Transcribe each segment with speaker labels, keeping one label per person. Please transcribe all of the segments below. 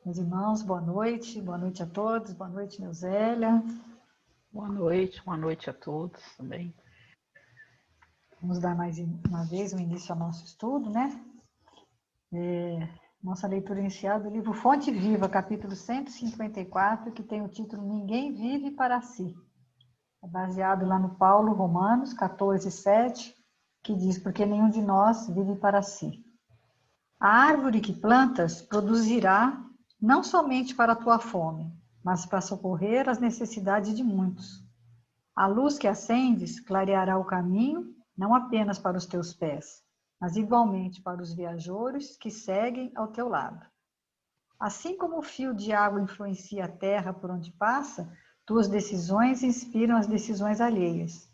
Speaker 1: Meus irmãos, boa noite a todos, boa noite, Neusélia.
Speaker 2: Boa noite a todos também.
Speaker 1: Vamos dar mais uma vez um início ao nosso estudo, né? Nossa leitura inicial do livro Fonte Viva, capítulo 154, que tem o título Ninguém Vive para Si. É baseado lá no Paulo, Romanos 14, 7, que diz, porque nenhum de nós vive para si. A árvore que plantas produzirá não somente para a tua fome, mas para socorrer as necessidades de muitos. A luz que acendes clareará o caminho, não apenas para os teus pés, mas igualmente para os viajantes que seguem ao teu lado. Assim como o fio de água influencia a terra por onde passa, tuas decisões inspiram as decisões alheias.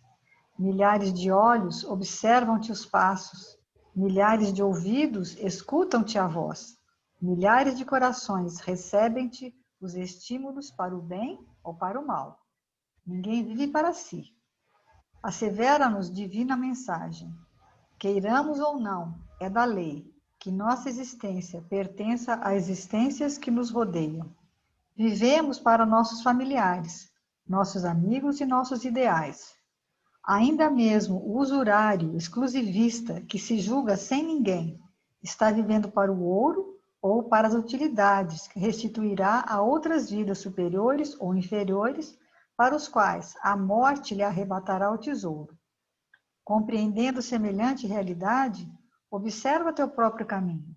Speaker 1: Milhares de olhos observam-te os passos, milhares de ouvidos escutam-te a voz, milhares de corações recebem-te os estímulos para o bem ou para o mal. Ninguém vive para si. Assevera-nos divina mensagem. Queiramos ou não, é da lei, que nossa existência pertença a existências que nos rodeiam. Vivemos para nossos familiares, nossos amigos e nossos ideais. Ainda mesmo o usurário exclusivista, que se julga sem ninguém, está vivendo para o ouro ou para as utilidades que restituirá a outras vidas superiores ou inferiores, para os quais a morte lhe arrebatará o tesouro. Compreendendo semelhante realidade, observa teu próprio caminho.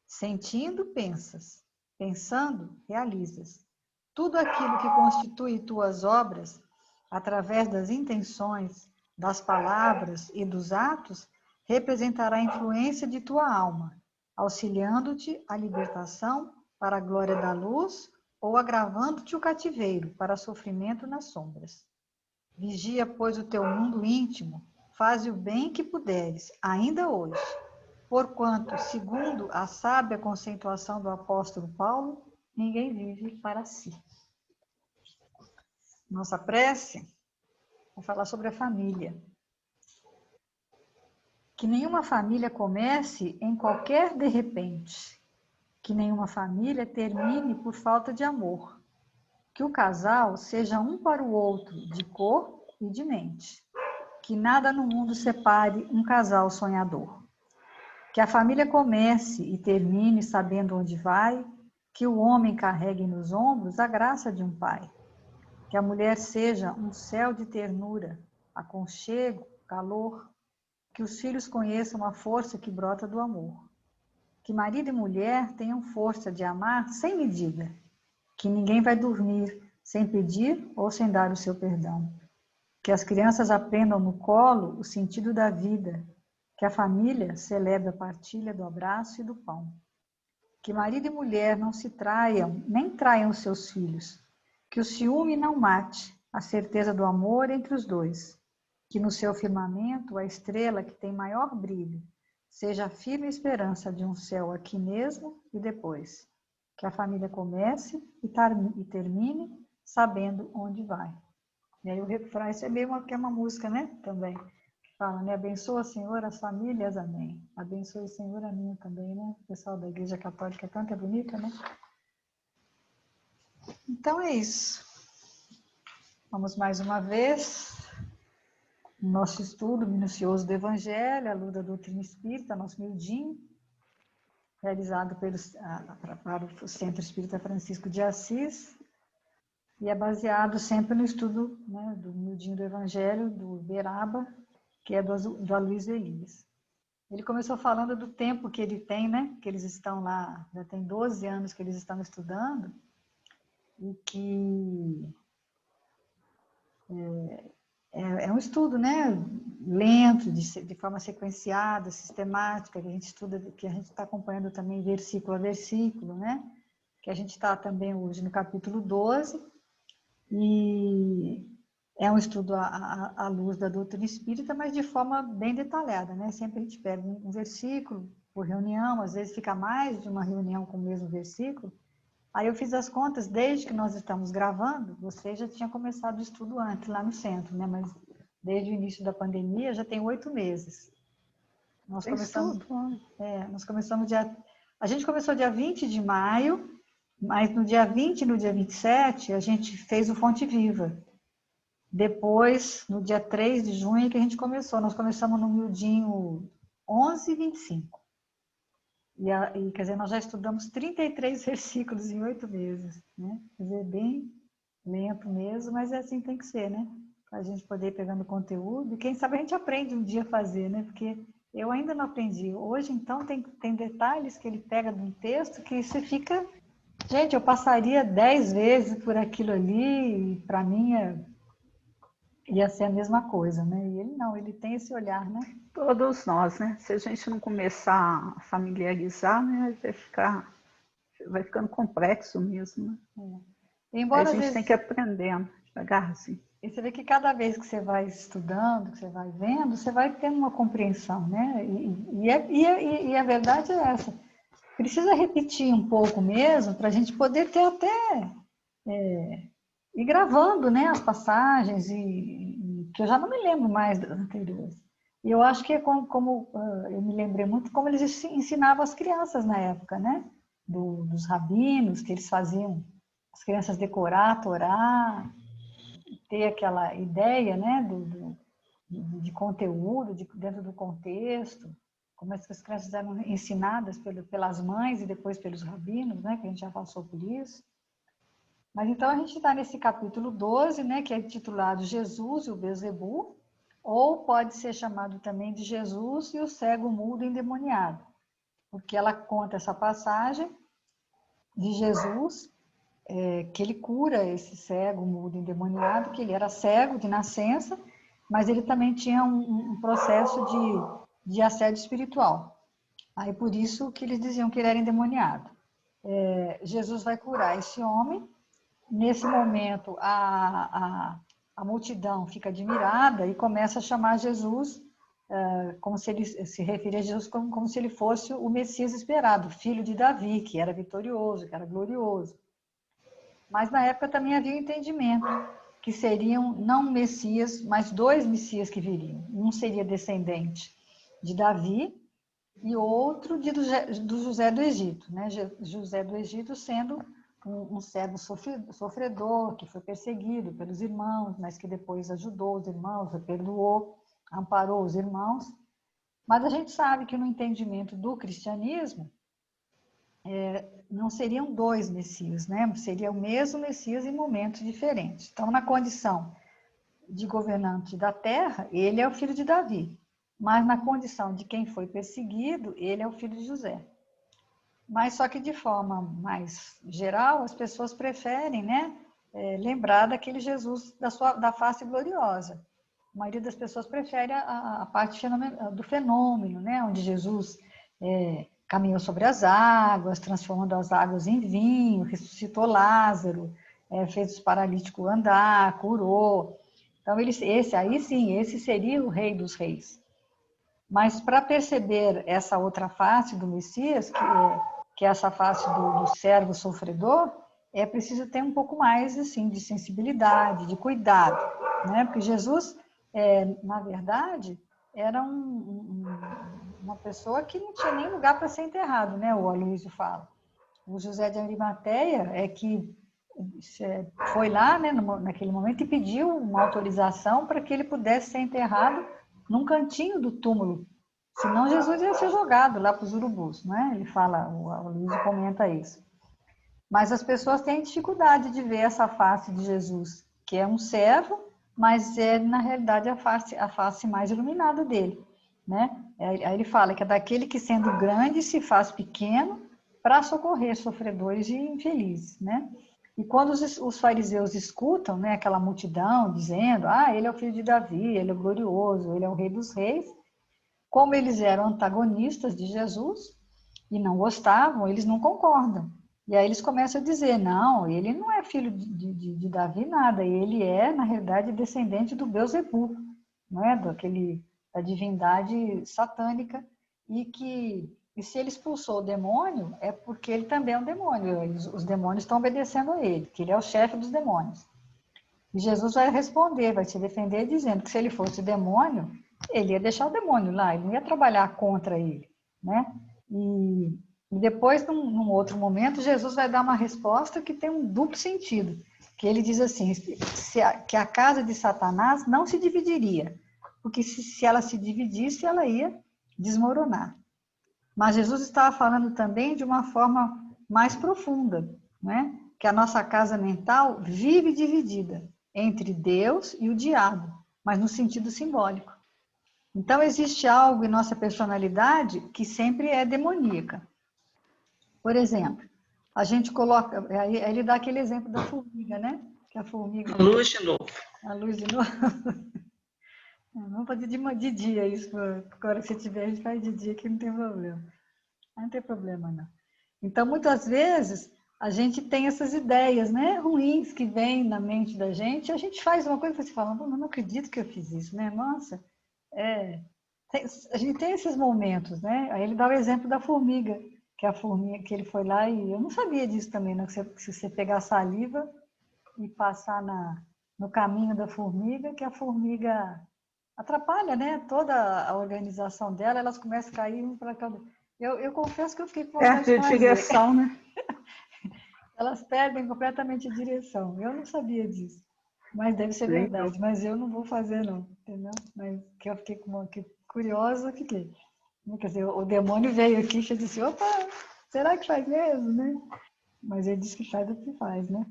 Speaker 1: Sentindo, pensas. Pensando, realizas. Tudo aquilo que constitui tuas obras, através das intenções, das palavras e dos atos, representará a influência de tua alma, auxiliando-te à libertação para a glória da luz ou agravando-te o cativeiro para sofrimento nas sombras. Vigia, pois, o teu mundo íntimo, faze o bem que puderes, ainda hoje, porquanto, segundo a sábia conceituação do apóstolo Paulo, ninguém vive para si. Nossa prece vai falar sobre a família. Que nenhuma família comece em qualquer de repente. Que nenhuma família termine por falta de amor. Que o casal seja um para o outro de corpo e de mente. Que nada no mundo separe um casal sonhador. Que a família comece e termine sabendo onde vai. Que o homem carregue nos ombros a graça de um pai. Que a mulher seja um céu de ternura, aconchego, calor. Que os filhos conheçam a força que brota do amor. Que marido e mulher tenham força de amar sem medida. Que ninguém vai dormir sem pedir ou sem dar o seu perdão. Que as crianças aprendam no colo o sentido da vida. Que a família celebre a partilha do abraço e do pão. Que marido e mulher não se traiam, nem traiam os seus filhos. Que o ciúme não mate a certeza do amor entre os dois. Que no seu firmamento a estrela que tem maior brilho seja a firme esperança de um céu aqui mesmo e depois. Que a família comece e termine sabendo onde vai. E aí o refrão, isso é meio que é uma música, né? Também. Que fala, né? Abençoa, Senhor, as famílias, amém. Abençoe, Senhor, a minha também, né? O pessoal da Igreja Católica tanto é bonita, né? Então é isso. Vamos mais uma vez. Nosso estudo minucioso do Evangelho, à luz da doutrina espírita, nosso miudinho, realizado para o Centro Espírita Francisco de Assis, e é baseado sempre no estudo, né, do miudinho do Evangelho, do Beraba, que é do Aloysio Elias. Ele começou falando do tempo que ele tem, né, que eles estão lá, já tem 12 anos que eles estão estudando, e que é um estudo, né, lento, de forma sequenciada, sistemática, que a gente estuda, que a gente está acompanhando também versículo a versículo, né, que a gente está também hoje no capítulo 12, e é um estudo à luz da doutrina espírita, mas de forma bem detalhada, né, sempre a gente pega um versículo por reunião, às vezes fica mais de uma reunião com o mesmo versículo. Aí eu fiz as contas, desde que nós estamos gravando, você já tinha começado o estudo antes, lá no centro, né? Mas desde o início da pandemia já tem 8 meses. Nós começamos dia... A gente começou dia 20 de maio Mas no dia 20 e no dia 27, a gente fez o Fonte Viva. Depois, no dia 3 de junho, que a gente começou. Nós começamos no miudinho 11:25. Quer dizer, nós já estudamos 33 versículos em 8 meses, né? Quer dizer, bem lento mesmo, mas é assim que tem que ser, né? Para a gente poder ir pegando conteúdo. E quem sabe a gente aprende um dia a fazer, né? Porque eu ainda não aprendi. Hoje, então, tem detalhes que ele pega de um texto que você fica... Gente, eu passaria 10 vezes por aquilo ali e para mim ia ser a mesma coisa, né? E ele não, ele tem esse olhar, né?
Speaker 2: Todos nós, né? Se a gente não começar a familiarizar, né, vai ficando complexo mesmo, né? Aí a
Speaker 1: Embora às
Speaker 2: gente tem que ir
Speaker 1: vezes...
Speaker 2: aprendendo devagarzinho.
Speaker 1: E você vê que cada vez que você vai estudando, que você vai vendo, você vai tendo uma compreensão, né? E a verdade é essa. Precisa repetir um pouco mesmo para a gente poder ter até... ir gravando, né, as passagens, que eu já não me lembro mais das anteriores. E eu acho que é como eu me lembrei muito como eles ensinavam as crianças na época, né? Dos rabinos, que eles faziam as crianças decorar a Torá, ter aquela ideia, né, de conteúdo, dentro do contexto, como essas crianças eram ensinadas pelas mães e depois pelos rabinos, né, que a gente já passou por isso. Mas então a gente está nesse capítulo 12, né, que é intitulado Jesus e o Beelzebul, ou pode ser chamado também de Jesus e o cego mudo endemoniado, porque ela conta essa passagem de Jesus, que ele cura esse cego mudo endemoniado, que ele era cego de nascença, mas ele também tinha um processo de assédio espiritual. Aí por isso que eles diziam que ele era endemoniado. Jesus vai curar esse homem. Nesse momento, a multidão fica admirada e começa a chamar Jesus, como se ele se referia a Jesus como se ele fosse o Messias esperado, filho de Davi, que era vitorioso, que era glorioso. Mas na época também havia um entendimento que seriam não um Messias, mas 2 Messias que viriam. Um seria descendente de Davi e outro do José do Egito, né? José do Egito sendo um servo sofredor, que foi perseguido pelos irmãos, mas que depois ajudou os irmãos, perdoou, amparou os irmãos. Mas a gente sabe que no entendimento do cristianismo, não seriam 2 Messias, né? Seria o mesmo Messias em momentos diferentes. Então, na condição de governante da terra, ele é o filho de Davi. Mas na condição de quem foi perseguido, ele é o filho de José. Mas só que de forma mais geral, as pessoas preferem, né, lembrar daquele Jesus da face gloriosa. A maioria das pessoas prefere a parte do fenômeno, né, onde Jesus caminhou sobre as águas, transformando as águas em vinho, ressuscitou Lázaro, fez os paralíticos andar, curou. Então, esse seria o rei dos reis. Mas para perceber essa outra face do Messias, que é essa face do servo sofredor, é preciso ter um pouco mais assim, de sensibilidade, de cuidado, né? Porque Jesus, na verdade, era uma pessoa que não tinha nem lugar para ser enterrado, né? O Aloysio fala. O José de Arimateia que foi lá, né, naquele momento e pediu uma autorização para que ele pudesse ser enterrado num cantinho do túmulo. Senão Jesus ia ser jogado lá para os urubus, né? Ele fala, o Luiz comenta isso. Mas as pessoas têm dificuldade de ver essa face de Jesus, que é um servo, mas é, na realidade, a face mais iluminada dele, né? Aí ele fala que é daquele que, sendo grande, se faz pequeno para socorrer sofredores e infelizes, né? E quando os fariseus escutam, né, aquela multidão dizendo, ele é o filho de Davi, ele é glorioso, ele é o rei dos reis, como eles eram antagonistas de Jesus e não gostavam, eles não concordam. E aí eles começam a dizer, não, ele não é filho de Davi nada, ele é, na realidade, descendente do Beelzebul, não é? Da divindade satânica, e se ele expulsou o demônio, é porque ele também é um demônio, os demônios estão obedecendo a ele, que ele é o chefe dos demônios. E Jesus vai responder, vai se defender, dizendo que se ele fosse demônio, ele ia deixar o demônio lá, ele não ia trabalhar contra ele, né? E E depois, num outro momento, Jesus vai dar uma resposta que tem um duplo sentido. Que ele diz assim, que a casa de Satanás não se dividiria, porque se ela se dividisse, ela ia desmoronar. Mas Jesus estava falando também de uma forma mais profunda, né? Que a nossa casa mental vive dividida entre Deus e o diabo, mas no sentido simbólico. Então, existe algo em nossa personalidade que sempre é demoníaca. Por exemplo, a gente coloca... Aí ele dá aquele exemplo da formiga, né? Que a formiga...
Speaker 3: A luz de novo.
Speaker 1: A luz de novo. Vamos fazer de dia isso, porque a hora que você tiver, a gente faz de dia, que não tem problema. Não tem problema, não. Então, muitas vezes, a gente tem essas ideias, né, ruins que vêm na mente da gente, e a gente faz uma coisa e você fala, não acredito que eu fiz isso, né? Nossa, a gente tem esses momentos, né? Aí ele dá o exemplo da formiga, que a formiga, que ele foi lá e eu não sabia disso também, né? Que se você pegar saliva e passar no caminho da formiga, que a formiga atrapalha, né? Toda a organização dela, elas começam a cair um para cada. Eu confesso que eu fiquei com vontade de fazer.
Speaker 2: Direção, né?
Speaker 1: Elas perdem completamente a direção. Eu não sabia disso. Mas deve ser verdade. Mas eu não vou fazer, não. Entendeu? Mas que eu fiquei curiosa, fiquei. Quer dizer, o demônio veio aqui e disse, opa, será que faz mesmo, né? Mas ele disse que faz o que faz, né?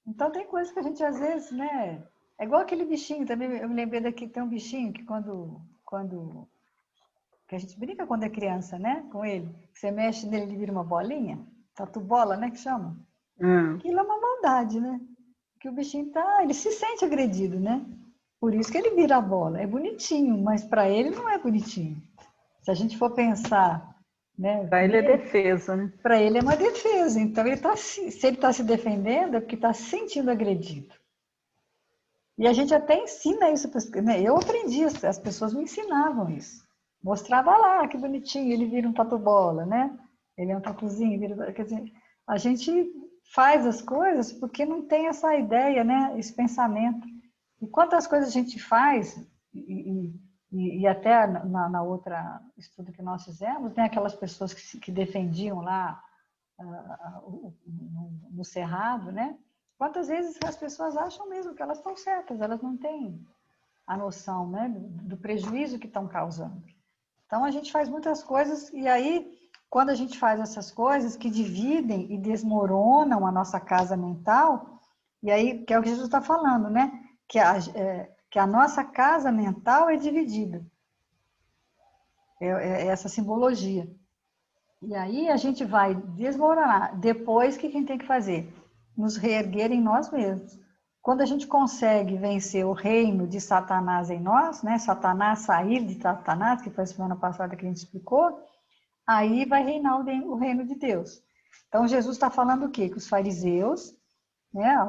Speaker 1: Então tem coisas que a gente às vezes, né? É igual aquele bichinho também. Eu me lembrei daqui, tem um bichinho que que a gente brinca quando é criança, né? Com ele. Você mexe nele, ele vira uma bolinha. Tatu-bola, né? Que chama. Aquilo é uma maldade, né? Que o bichinho ele se sente agredido, né? Por isso que ele vira a bola. É bonitinho, mas para ele não é bonitinho. Se a gente for pensar, né?
Speaker 2: Para ele é defesa, né?
Speaker 1: Para ele é uma defesa. Então, se ele está se defendendo, é porque está se sentindo agredido. E a gente até ensina isso. Né? Eu aprendi, as pessoas me ensinavam isso. Mostrava lá, que bonitinho, ele vira um tatu-bola, né? Ele é um tatuzinho, quer dizer, a gente faz as coisas porque não tem essa ideia, né? Esse pensamento. E quantas coisas a gente faz, e até na outra estudo que nós fizemos, tem aquelas pessoas que defendiam lá no Cerrado, né? Quantas vezes as pessoas acham mesmo que elas estão certas, elas não têm a noção, né, do prejuízo que estão causando. Então, a gente faz muitas coisas, e aí, quando a gente faz essas coisas que dividem e desmoronam a nossa casa mental, e aí, que é o que Jesus está falando, né? Que a nossa casa mental é dividida. É essa simbologia. E aí, a gente vai desmoronar. Depois, o que a gente tem que fazer? Nos reerguer em nós mesmos. Quando a gente consegue vencer o reino de Satanás em nós, né? Satanás sair de Satanás, que foi a semana passada que a gente explicou, aí vai reinar o reino de Deus. Então, Jesus está falando o quê? Que os fariseus, né?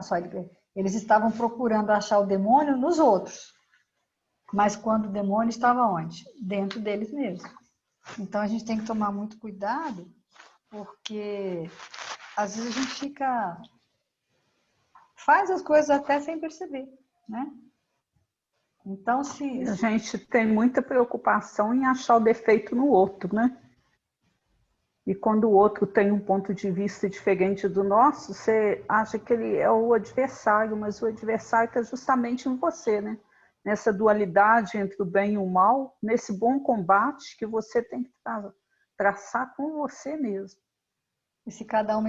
Speaker 1: Eles estavam procurando achar o demônio nos outros. Mas quando o demônio estava onde? Dentro deles mesmos. Então, a gente tem que tomar muito cuidado, porque às vezes a gente faz as coisas até sem perceber, né? Então,
Speaker 2: a gente tem muita preocupação em achar o defeito no outro, né? E quando o outro tem um ponto de vista diferente do nosso, você acha que ele é o adversário, mas o adversário está justamente em você, né? Nessa dualidade entre o bem e o mal, nesse bom combate que você tem que traçar com você mesmo.
Speaker 1: E se cada um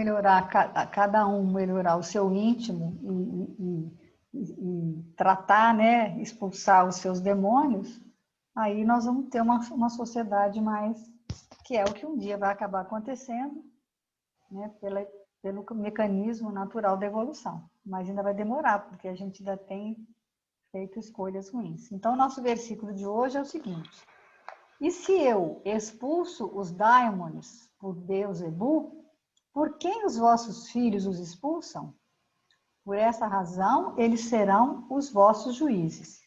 Speaker 1: melhorar o seu íntimo e tratar, né, expulsar os seus demônios, aí nós vamos ter uma sociedade mais, que é o que um dia vai acabar acontecendo, né, pelo mecanismo natural da evolução. Mas ainda vai demorar, porque a gente ainda tem feito escolhas ruins. Então, o nosso versículo de hoje é o seguinte: e se eu expulso os daimônios por Beelzebul, por quem os vossos filhos os expulsam? Por essa razão, eles serão os vossos juízes.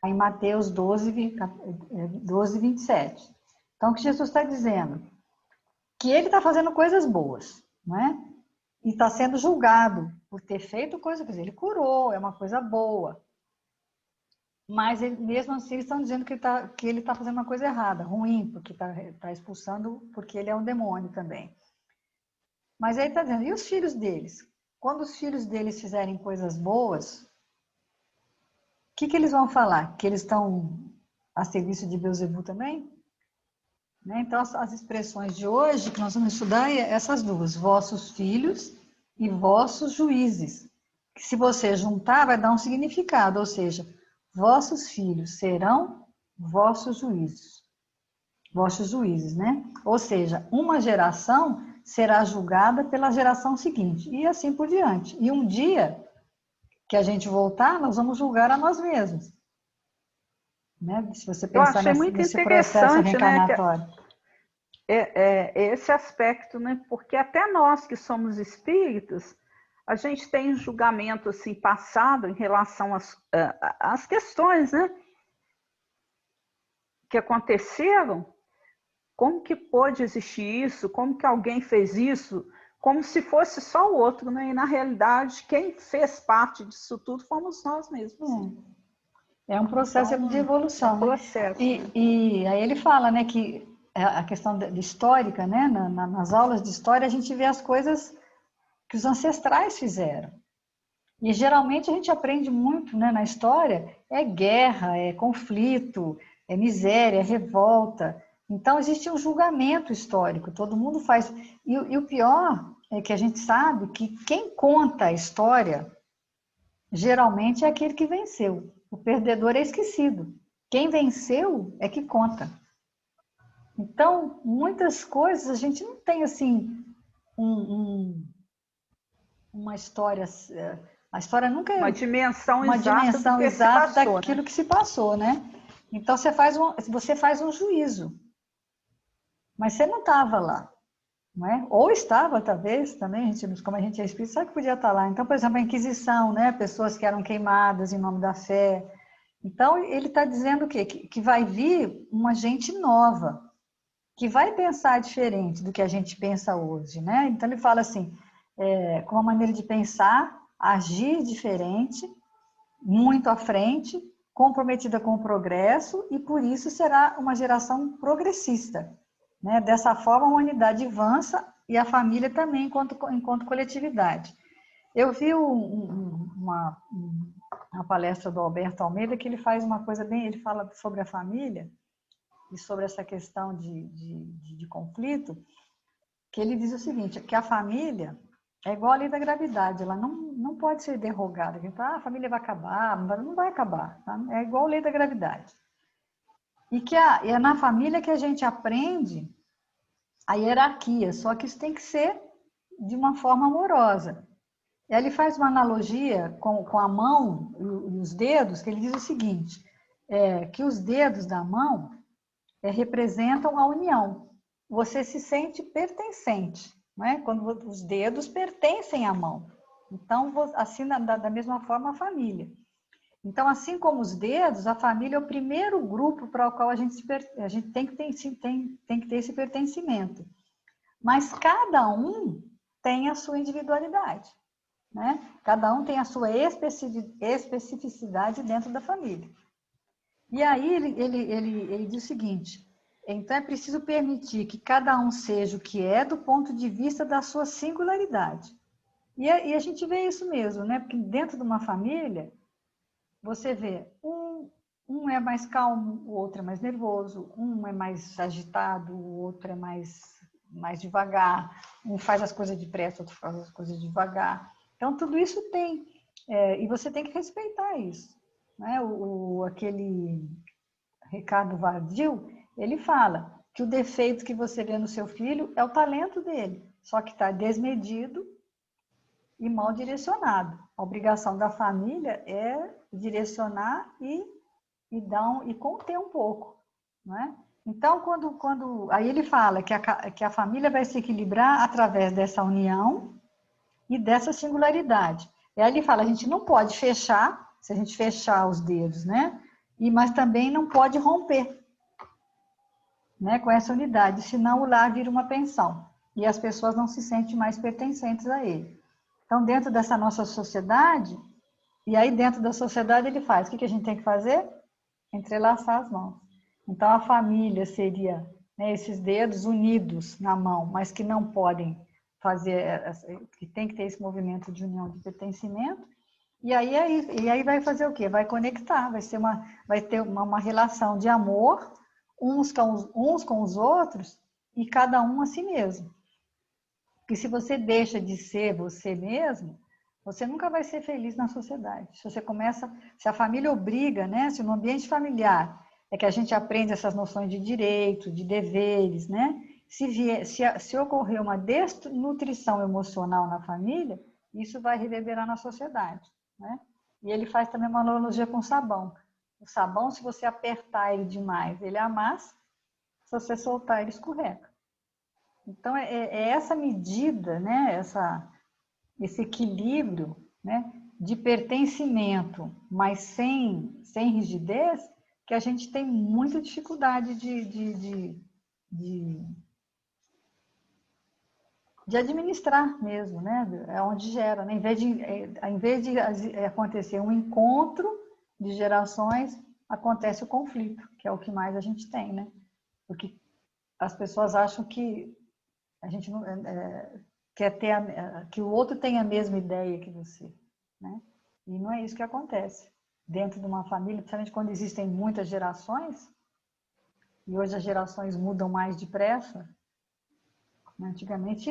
Speaker 1: Em Mateus 12, 27. Então, o que Jesus está dizendo? Que ele está fazendo coisas boas, não é? E está sendo julgado por ter feito coisa, quer dizer, ele curou, é uma coisa boa. Mas mesmo assim, eles estão dizendo que ele está fazendo uma coisa errada, ruim, porque está expulsando, porque ele é um demônio também. Mas aí está dizendo, e os filhos deles? Quando os filhos deles fizerem coisas boas, o que eles vão falar? Que eles estão a serviço de Beelzebul também? Né? Então, as expressões de hoje que nós vamos estudar é essas duas, vossos filhos e vossos juízes. Que se você juntar, vai dar um significado, ou seja, vossos filhos serão vossos juízes, né? Ou seja, uma geração será julgada pela geração seguinte, e assim por diante. E um dia que a gente voltar, nós vamos julgar a nós mesmos. Né? Se você
Speaker 2: Eu
Speaker 1: pensar
Speaker 2: achei muito
Speaker 1: nesse processo
Speaker 2: interessante, né,
Speaker 1: reencarnatório.
Speaker 2: esse aspecto, né? Porque até nós que somos espíritos, a gente tem um julgamento assim passado em relação às questões, né, que aconteceram. Como que pôde existir isso? Como que alguém fez isso? Como se fosse só o outro, né? E na realidade, quem fez parte disso tudo fomos nós mesmos.
Speaker 1: É um processo
Speaker 2: Então,
Speaker 1: de evolução,
Speaker 2: é um processo,
Speaker 1: né? E aí ele fala, né, que a questão de histórica, né, nas aulas de história a gente vê as coisas que os ancestrais fizeram. E geralmente a gente aprende muito, né, na história, é guerra, é conflito, é miséria, é revolta. Então existe um julgamento histórico, todo mundo faz. E o pior é que a gente sabe que quem conta a história geralmente é aquele que venceu. O perdedor é esquecido. Quem venceu é que conta. Então, muitas coisas a gente não tem assim uma história. A história nunca é
Speaker 2: uma dimensão
Speaker 1: uma
Speaker 2: exata do
Speaker 1: dimensão
Speaker 2: que se
Speaker 1: exata
Speaker 2: passou,
Speaker 1: daquilo
Speaker 2: né?
Speaker 1: que se passou, né? Então você faz um juízo, mas você não estava lá, não é? Ou estava, talvez, também, como a gente é espírita, sabe que podia estar lá. Então, por exemplo, a Inquisição, né? Pessoas que eram queimadas em nome da fé. Então, ele está dizendo o quê? Que vai vir uma gente nova, que vai pensar diferente do que a gente pensa hoje, né? Então, ele fala assim, com uma maneira de pensar, agir diferente, muito à frente, comprometida com o progresso, e por isso será uma geração progressista. Né? Dessa forma, a humanidade avança e a família também, enquanto coletividade. Eu vi uma palestra do Alberto Almeida que ele faz uma coisa bem, ele fala sobre a família e sobre essa questão de conflito, que ele diz o seguinte, que a família é igual a lei da gravidade, ela não pode ser derrogada. A família vai acabar, não vai acabar. Tá? É igual a lei da gravidade. E que é na família que a gente aprende a hierarquia, só que isso tem que ser de uma forma amorosa. E aí ele faz uma analogia com a mão e os dedos, que ele diz o seguinte, que os dedos da mão representam a união. Você se sente pertencente, não é? Quando os dedos pertencem à mão. Então, assim, da mesma forma, a família. Então, assim como os dedos, a família é o primeiro grupo para o qual a gente tem que ter esse pertencimento. Mas cada um tem a sua individualidade, né? Cada um tem a sua especificidade dentro da família. E aí ele diz o seguinte, então é preciso permitir que cada um seja o que é do ponto de vista da sua singularidade. E a gente vê isso mesmo, né? Porque dentro de uma família, você vê, um é mais calmo, o outro é mais nervoso, um é mais agitado, o outro é mais devagar, um faz as coisas depressa, o outro faz as coisas devagar. Então, tudo isso tem, e você tem que respeitar isso. Né? Aquele Ricardo Vardil, ele fala que o defeito que você vê no seu filho é o talento dele, só que está desmedido e mal direcionado. A obrigação da família é direcionar e conter um pouco, não é? Então, aí ele fala que a família vai se equilibrar através dessa união e dessa singularidade. E aí ele fala, a gente não pode fechar, se a gente fechar os dedos, né? Mas também não pode romper, né, com essa unidade, senão o lar vira uma pensão e as pessoas não se sentem mais pertencentes a ele. Então, dentro dessa nossa sociedade, e aí dentro da sociedade ele faz, o que a gente tem que fazer? Entrelaçar as mãos. Então, a família seria, né, esses dedos unidos na mão, mas que não podem que tem que ter esse movimento de união de pertencimento. E aí vai fazer o quê? Vai conectar, vai ter uma relação de amor uns com os outros e cada um a si mesmo. Porque se você deixa de ser você mesmo, você nunca vai ser feliz na sociedade. Se a família obriga, né? Se no ambiente familiar é que a gente aprende essas noções de direito, de deveres, né? Se ocorrer uma desnutrição emocional na família, isso vai reverberar na sociedade, né? E ele faz também uma analogia com o sabão. O sabão, se você apertar ele demais, ele amassa, se você soltar, ele escorrega. Então, é essa medida, né? Esse equilíbrio, né? De pertencimento, mas sem rigidez, que a gente tem muita dificuldade de administrar mesmo, né? É onde gera, né? Em vez de acontecer um encontro de gerações, acontece o conflito, que é o que mais a gente tem, né? Porque as pessoas acham que a gente não quer que o outro tenha a mesma ideia que você, né? E não é isso que acontece dentro de uma família, principalmente quando existem muitas gerações, e hoje as gerações mudam mais depressa. Antigamente,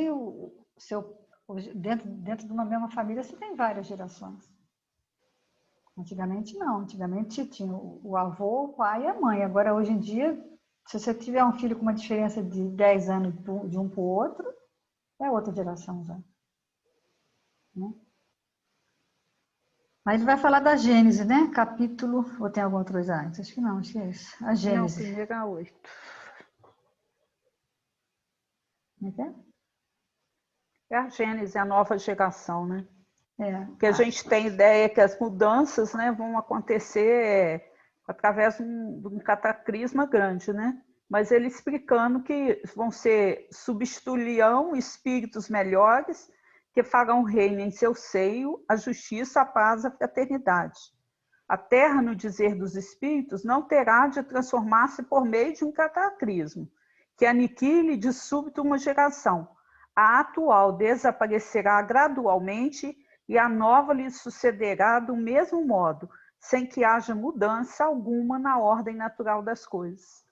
Speaker 1: dentro de uma mesma família, você tem várias gerações. Antigamente, não. Antigamente, tinha o avô, o pai e a mãe. Agora, hoje em dia, se você tiver um filho com uma diferença de 10 anos de um para o outro, é outra geração já. Né? Mas ele vai falar da Gênese, né? Capítulo... Ou tem alguma outra coisa antes? Acho que não, acho que é isso. A Gênese.
Speaker 2: Não, primeiro a 8.
Speaker 1: Como é que é?
Speaker 2: É a Gênese, a nova geração, né? Que a
Speaker 1: É.
Speaker 2: gente tem ideia que as mudanças, né, vão acontecer através de um cataclisma grande, né? Mas ele explicando que vão substituirão espíritos melhores que farão reino em seu seio a justiça, a paz, a fraternidade. A terra, no dizer dos espíritos, não terá de transformar-se por meio de um cataclismo, que aniquile de súbito uma geração. A atual desaparecerá gradualmente e a nova lhe sucederá do mesmo modo, sem que haja mudança alguma na ordem natural das coisas.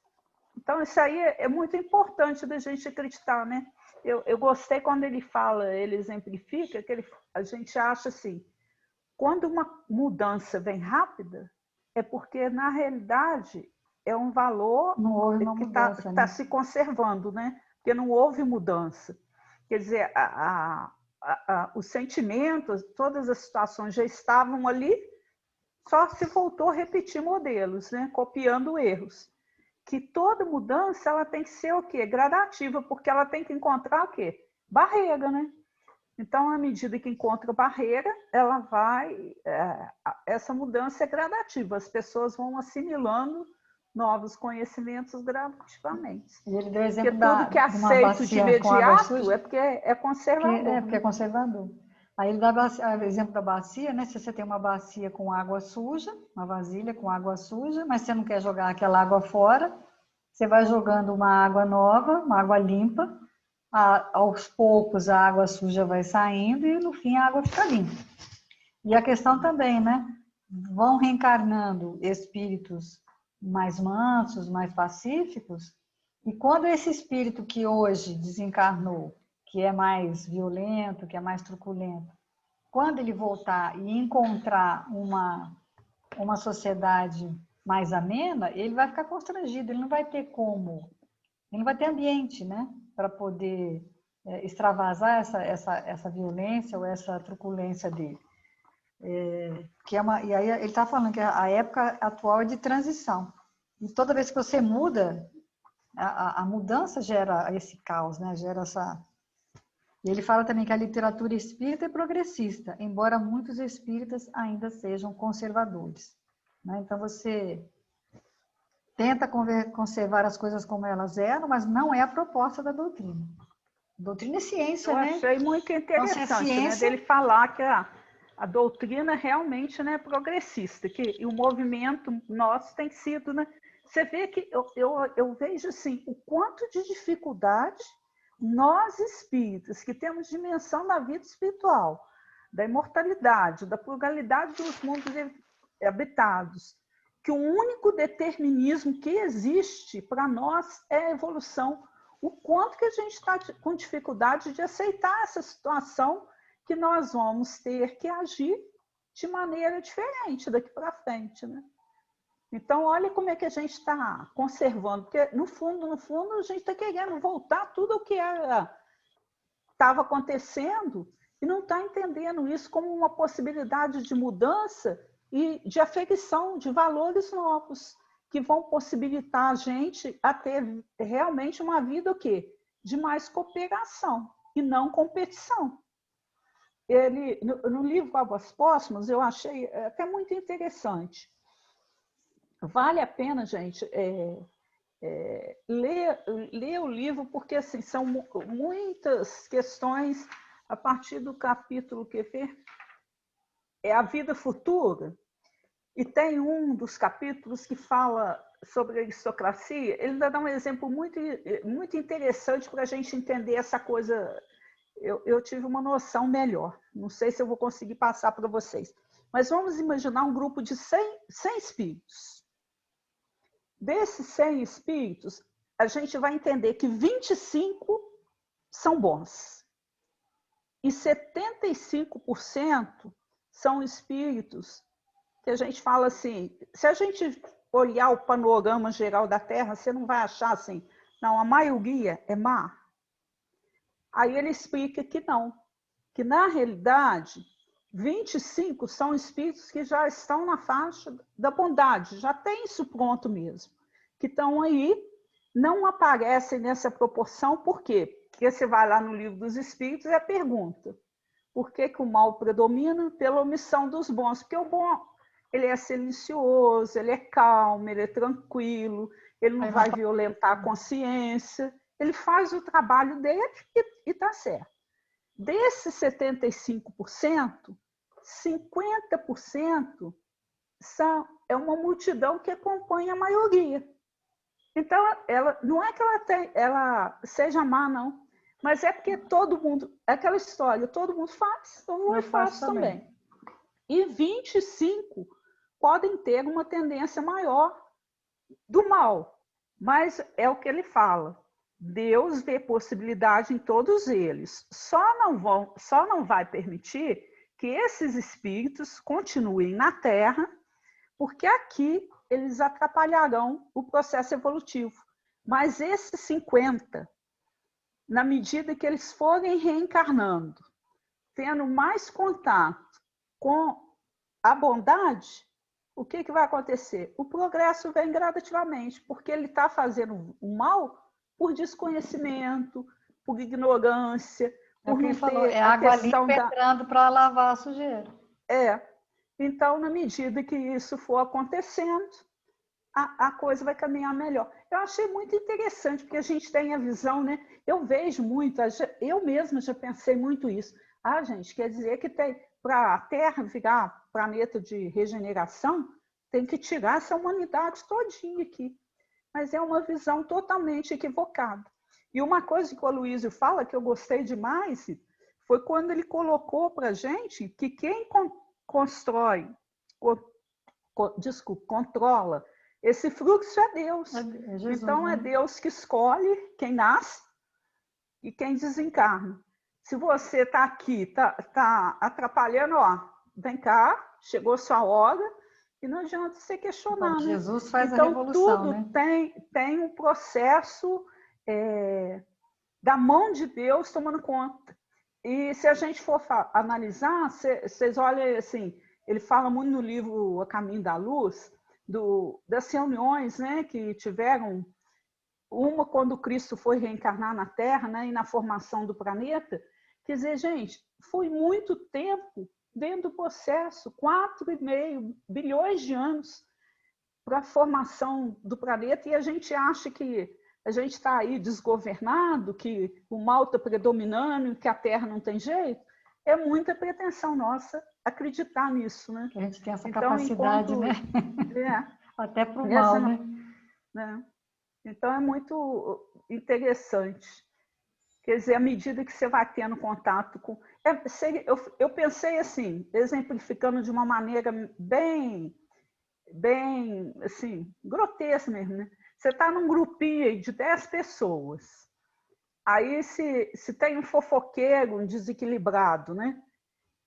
Speaker 2: Então, isso aí é muito importante da gente acreditar, né? Eu gostei quando ele fala, ele exemplifica, que a gente acha assim, quando uma mudança vem rápida, é porque, na realidade, é um valor
Speaker 1: Não houve uma
Speaker 2: que
Speaker 1: mudança,
Speaker 2: está
Speaker 1: né?
Speaker 2: se conservando, né? Porque não houve mudança. Quer dizer, os sentimentos, todas as situações já estavam ali, só se voltou a repetir modelos, né? Copiando erros. Que toda mudança ela tem que ser o quê? Gradativa, porque ela tem que encontrar o quê? Barreira, né? Então, à medida que encontra barreira, ela vai... essa mudança é gradativa, as pessoas vão assimilando novos conhecimentos gradativamente.
Speaker 1: E ele deu o
Speaker 2: Porque
Speaker 1: exemplo
Speaker 2: tudo que é
Speaker 1: de uma
Speaker 2: aceito de
Speaker 1: bacia com água
Speaker 2: imediato
Speaker 1: suja,
Speaker 2: é porque é conservador.
Speaker 1: porque é conservador. Aí ele dá o exemplo da bacia, né? Se você tem uma bacia com água suja, uma vasilha com água suja, mas você não quer jogar aquela água fora, você vai jogando uma água nova, uma água limpa, aos poucos a água suja vai saindo e no fim a água fica limpa. E a questão também, né? Vão reencarnando espíritos mais mansos, mais pacíficos, e quando esse espírito que hoje desencarnou, que é mais violento, que é mais truculento, quando ele voltar e encontrar uma sociedade mais amena, ele vai ficar constrangido, ele não vai ter ele não vai ter ambiente, né, para poder extravasar essa violência ou essa truculência dele. E aí ele está falando que a época atual é de transição. E toda vez que você muda, a mudança gera esse caos, né? Gera essa... E ele fala também que a literatura espírita é progressista, embora muitos espíritas ainda sejam conservadores. Né? Então você tenta conservar as coisas como elas eram, mas não é a proposta da doutrina. Doutrina é ciência,
Speaker 2: Eu
Speaker 1: né?
Speaker 2: achei muito interessante,
Speaker 1: então, ciência...
Speaker 2: né, dele falar que a doutrina realmente, né, é progressista, que o movimento nosso tem sido, né, você vê que eu vejo assim, o quanto de dificuldade nós espíritas, que temos dimensão da vida espiritual, da imortalidade, da pluralidade dos mundos habitados, que o único determinismo que existe para nós é a evolução. O quanto que a gente está com dificuldade de aceitar essa situação que nós vamos ter que agir de maneira diferente daqui para frente, né? Então, olha como é que a gente está conservando, porque no fundo, a gente está querendo voltar tudo o que estava acontecendo e não está entendendo isso como uma possibilidade de mudança e de aferição de valores novos, que vão possibilitar a gente a ter realmente uma vida o quê? De mais cooperação e não competição. Ele, no livro Águas Póstumas, eu achei até muito interessante. Vale a pena, gente, ler o livro, porque assim, são muitas questões a partir do capítulo que é a vida futura, e tem um dos capítulos que fala sobre a aristocracia. Ele ainda dá um exemplo muito interessante para a gente entender essa coisa. Eu tive uma noção melhor, não sei se eu vou conseguir passar para vocês, mas vamos imaginar um grupo de 100 espíritos. Desses 100 espíritos, a gente vai entender que 25 são bons e 75% são espíritos que a gente fala assim, se a gente olhar o panorama geral da Terra, você não vai achar assim, não, a maioria é má. Aí ele explica que não, que na realidade 25 são espíritos que já estão na faixa da bondade, já tem isso pronto mesmo, que estão aí, não aparecem nessa proporção, por quê? Porque você vai lá no livro dos espíritos e a pergunta, por que o mal predomina? Pela omissão dos bons, porque o bom, ele é silencioso, ele é calmo, ele é tranquilo, ele não vai violentar a consciência, ele faz o trabalho dele e está certo. Desses 75%, 50% é uma multidão que acompanha a maioria. Então, não é que ela seja má, não, mas é porque todo mundo, é aquela história, todo mundo faz, então eu faço também. E 25 podem ter uma tendência maior do mal, mas é o que ele fala. Deus vê possibilidade em todos eles. Só não vai permitir que esses espíritos continuem na Terra, porque aqui eles atrapalharão o processo evolutivo. Mas esses 50, na medida que eles forem reencarnando, tendo mais contato com a bondade, o que vai acontecer? O progresso vem gradativamente, porque ele está fazendo o mal por desconhecimento, por ignorância, por não ter
Speaker 1: é a questão entrando para lavar a sujeira.
Speaker 2: Então, na medida que isso for acontecendo, a coisa vai caminhar melhor. Eu achei muito interessante, porque a gente tem a visão, né? Eu vejo muito, eu mesma já pensei muito isso. Gente, quer dizer que para a Terra virar planeta de regeneração, tem que tirar essa humanidade todinha aqui. Mas é uma visão totalmente equivocada. E uma coisa que o Aloysio fala, que eu gostei demais, foi quando ele colocou para a gente que quem controla esse fluxo é Deus. Jesus, então, é Deus que escolhe quem nasce e quem desencarna. Se você está aqui, está atrapalhando, vem cá, chegou sua hora, e não adianta você questionar.
Speaker 1: Então, Jesus faz
Speaker 2: então,
Speaker 1: a revolução,
Speaker 2: tudo,
Speaker 1: né?
Speaker 2: tem um processo da mão de Deus tomando conta. E se a gente for analisar, vocês olhem assim, ele fala muito no livro A Caminho da Luz, das reuniões, né, que tiveram, uma quando Cristo foi reencarnar na Terra, né, e na formação do planeta. Quer dizer, gente, foi muito tempo dentro do processo, 4,5 bilhões de anos para a formação do planeta, e a gente acha que a gente está aí desgovernado, que o mal está predominando, que a Terra não tem jeito. É muita pretensão nossa acreditar nisso, né?
Speaker 1: A gente tem essa capacidade, né? Até para o mal, né?
Speaker 2: Então, é muito interessante. Quer dizer, à medida que você vai tendo contato com... Eu pensei assim, exemplificando de uma maneira bem assim, grotesca mesmo, né? Você está num grupinho de 10 pessoas. Aí, se tem um fofoqueiro, um desequilibrado, né?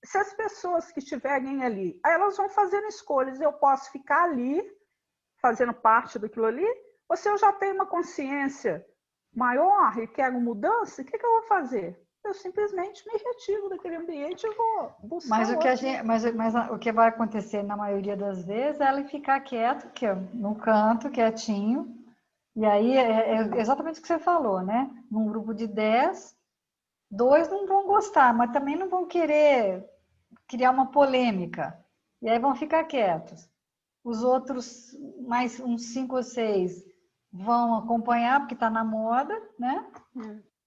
Speaker 2: Se as pessoas que estiverem ali, aí elas vão fazendo escolhas. Eu posso ficar ali, fazendo parte daquilo ali, ou se eu já tenho uma consciência maior e quero mudança, o que eu vou fazer? Eu simplesmente me retiro daquele ambiente e vou buscar
Speaker 1: Mas
Speaker 2: outro.
Speaker 1: mas o que vai acontecer na maioria das vezes é ela ficar quieto, que é no canto, quietinho. E aí é exatamente o que você falou, né? Num grupo de 10, 2 não vão gostar, mas também não vão querer criar uma polêmica. E aí vão ficar quietos. Os outros, mais uns 5 ou 6, vão acompanhar, porque está na moda, né?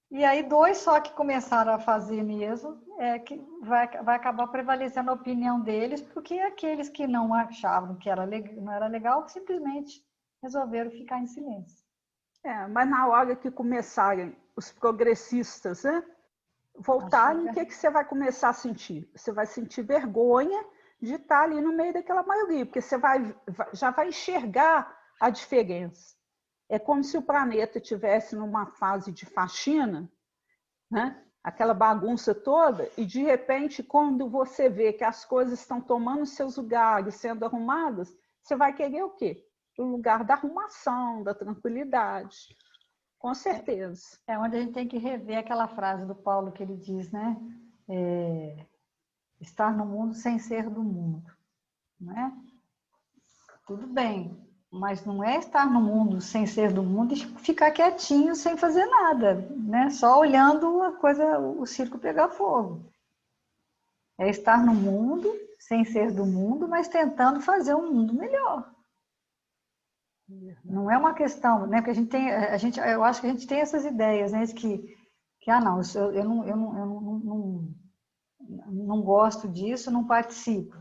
Speaker 1: E aí 2 só que começaram a fazer mesmo, que vai acabar prevalecendo a opinião deles, porque aqueles que não achavam que não era legal, simplesmente resolveram ficar em silêncio.
Speaker 2: Mas na hora que começarem os progressistas, né, voltarem, o que você vai começar a sentir? Você vai sentir vergonha de estar ali no meio daquela maioria, porque você já vai enxergar a diferença. É como se o planeta estivesse numa fase de faxina, né? Aquela bagunça toda, e de repente, quando você vê que as coisas estão tomando seus lugares, sendo arrumadas, você vai querer o quê? O lugar da arrumação, da tranquilidade. Com certeza.
Speaker 1: É onde a gente tem que rever aquela frase do Paulo que ele diz, né? Estar no mundo sem ser do mundo, né? Tudo bem, mas não é estar no mundo sem ser do mundo e ficar quietinho sem fazer nada, né? Só olhando a coisa, o circo pegar fogo. É estar no mundo sem ser do mundo, mas tentando fazer um mundo melhor. Não é uma questão, né? Porque eu acho que a gente tem essas ideias, né? Não, eu não gosto disso, não participo.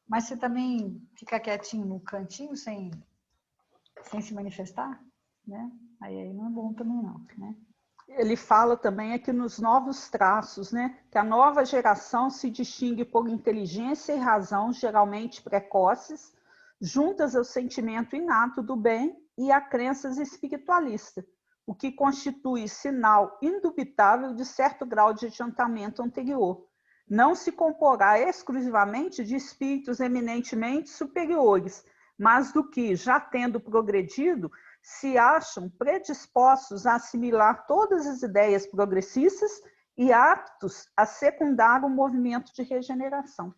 Speaker 1: Mas você também fica quietinho no cantinho sem se manifestar, né? Aí não é bom também não, né?
Speaker 2: Ele fala também aqui nos novos traços, né? Que a nova geração se distingue por inteligência e razão, geralmente precoces, juntas ao sentimento inato do bem e a crenças espiritualistas, o que constitui sinal indubitável de certo grau de adiantamento anterior. Não se comporá exclusivamente de espíritos eminentemente superiores, mas do que, já tendo progredido, se acham predispostos a assimilar todas as ideias progressistas e aptos a secundar o movimento de regeneração.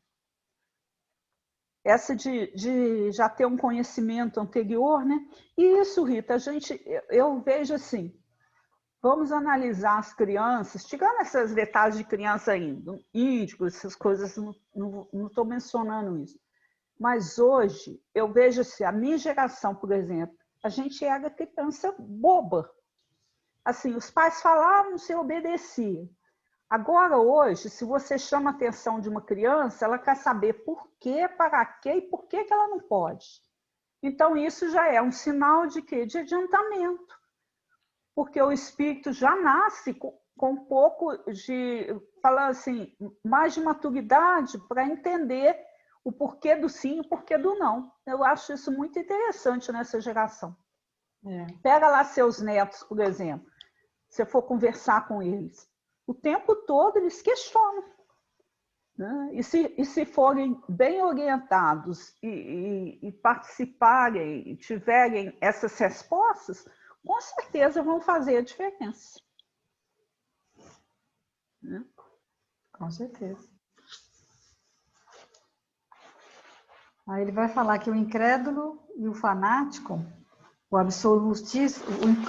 Speaker 2: Essa de já ter um conhecimento anterior, né? E isso, Rita, eu vejo assim, vamos analisar as crianças, tirando essas detalhes de criança ainda, índigo, essas coisas, não estou mencionando isso. Mas hoje, eu vejo assim, a minha geração, por exemplo, a gente era criança boba. Assim, os pais falavam, você obedecia. Agora, hoje, se você chama a atenção de uma criança, ela quer saber por quê, para quê e por que ela não pode. Então, isso já é um sinal de quê? De adiantamento. Porque o espírito já nasce com um pouco de, falar assim, mais de maturidade para entender o porquê do sim e o porquê do não. Eu acho isso muito interessante nessa geração. Pega lá seus netos, por exemplo, se você for conversar com eles, o tempo todo eles questionam. Né? E se forem bem orientados e participarem, e tiverem essas respostas, com certeza vão fazer a diferença. Né?
Speaker 1: Com certeza. Aí ele vai falar que o incrédulo e o fanático, o absolutista,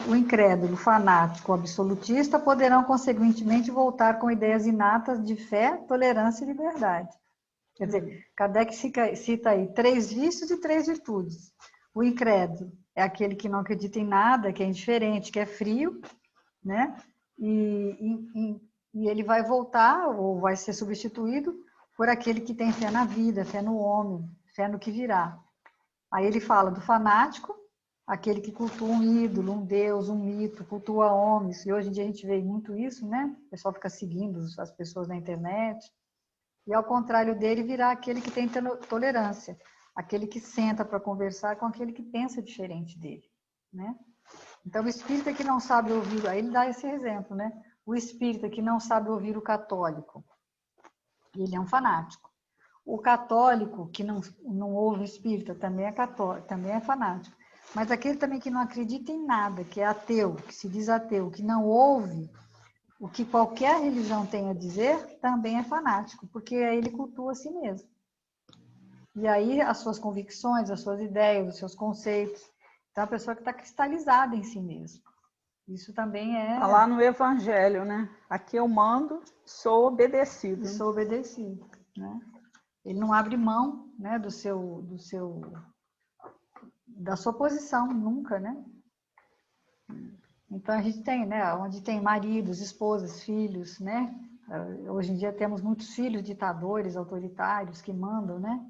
Speaker 1: o incrédulo, o fanático, o absolutista poderão, consequentemente, voltar com ideias inatas de fé, tolerância e liberdade. Quer dizer, Kardec cita aí 3 vícios e 3 virtudes. O incrédulo é aquele que não acredita em nada, que é indiferente, que é frio, né? E ele vai voltar, ou vai ser substituído, por aquele que tem fé na vida, fé no homem, fé no que virá. Aí ele fala do fanático, aquele que cultua um ídolo, um deus, um mito, cultua homens. E hoje em dia a gente vê muito isso, né? O pessoal fica seguindo as pessoas na internet. E ao contrário dele, virá aquele que tem tolerância, aquele que senta para conversar com aquele que pensa diferente dele, né? Então, o espírita que não sabe ouvir, aí ele dá esse exemplo, né? O espírita que não sabe ouvir o católico, ele é um fanático. O católico que não ouve o espírita também é católico, também é fanático. Mas aquele também que não acredita em nada, que é ateu, que se diz ateu, que não ouve o que qualquer religião tem a dizer, também é fanático, porque aí ele cultua a si mesmo. E aí as suas convicções, as suas ideias, os seus conceitos. Então, a pessoa que está cristalizada em si mesma. Isso também é...
Speaker 2: Está lá no Evangelho, né? Aqui eu mando, sou obedecido.
Speaker 1: E sou obedecido, né? Ele não abre mão, né, da sua posição, nunca, né? Então, a gente tem, né, onde tem maridos, esposas, filhos, né? Hoje em dia temos muitos filhos ditadores, autoritários, que mandam, né?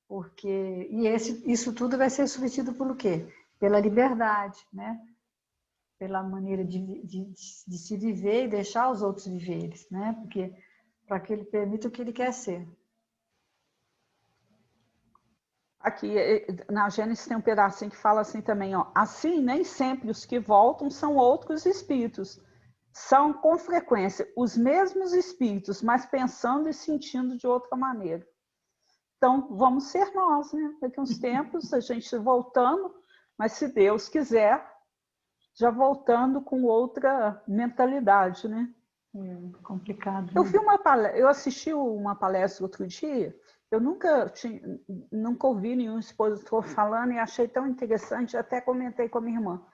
Speaker 1: Porque... E isso tudo vai ser substituído por o quê? Pela liberdade, né? Pela maneira de se viver e deixar os outros viverem, né? Porque para que ele permita o que ele quer ser.
Speaker 2: Aqui na Gênesis tem um pedacinho que fala assim também, ó. Assim, nem sempre os que voltam são outros espíritos. São, com frequência, os mesmos espíritos, mas pensando e sentindo de outra maneira. Então, vamos ser nós, né? Daqui a uns tempos, a gente voltando, mas se Deus quiser, já voltando com outra mentalidade, né?
Speaker 1: Complicado.
Speaker 2: Eu vi eu assisti uma palestra outro dia, eu nunca ouvi nenhum expositor falando e achei tão interessante, até comentei com a minha irmã,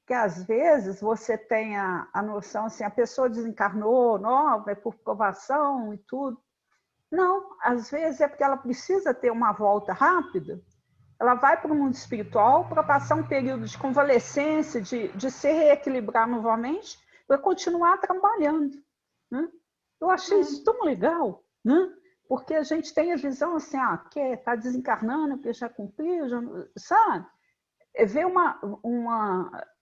Speaker 2: que às vezes você tem a noção assim, a pessoa desencarnou, nova, é por provação e tudo. Não, às vezes é porque ela precisa ter uma volta rápida. Ela vai para o mundo espiritual para passar um período de convalescência, de se reequilibrar novamente, para continuar trabalhando. Né? Eu achei isso tão legal, né? Porque a gente tem a visão assim, que está desencarnando, porque já cumpriu, já, sabe? É ver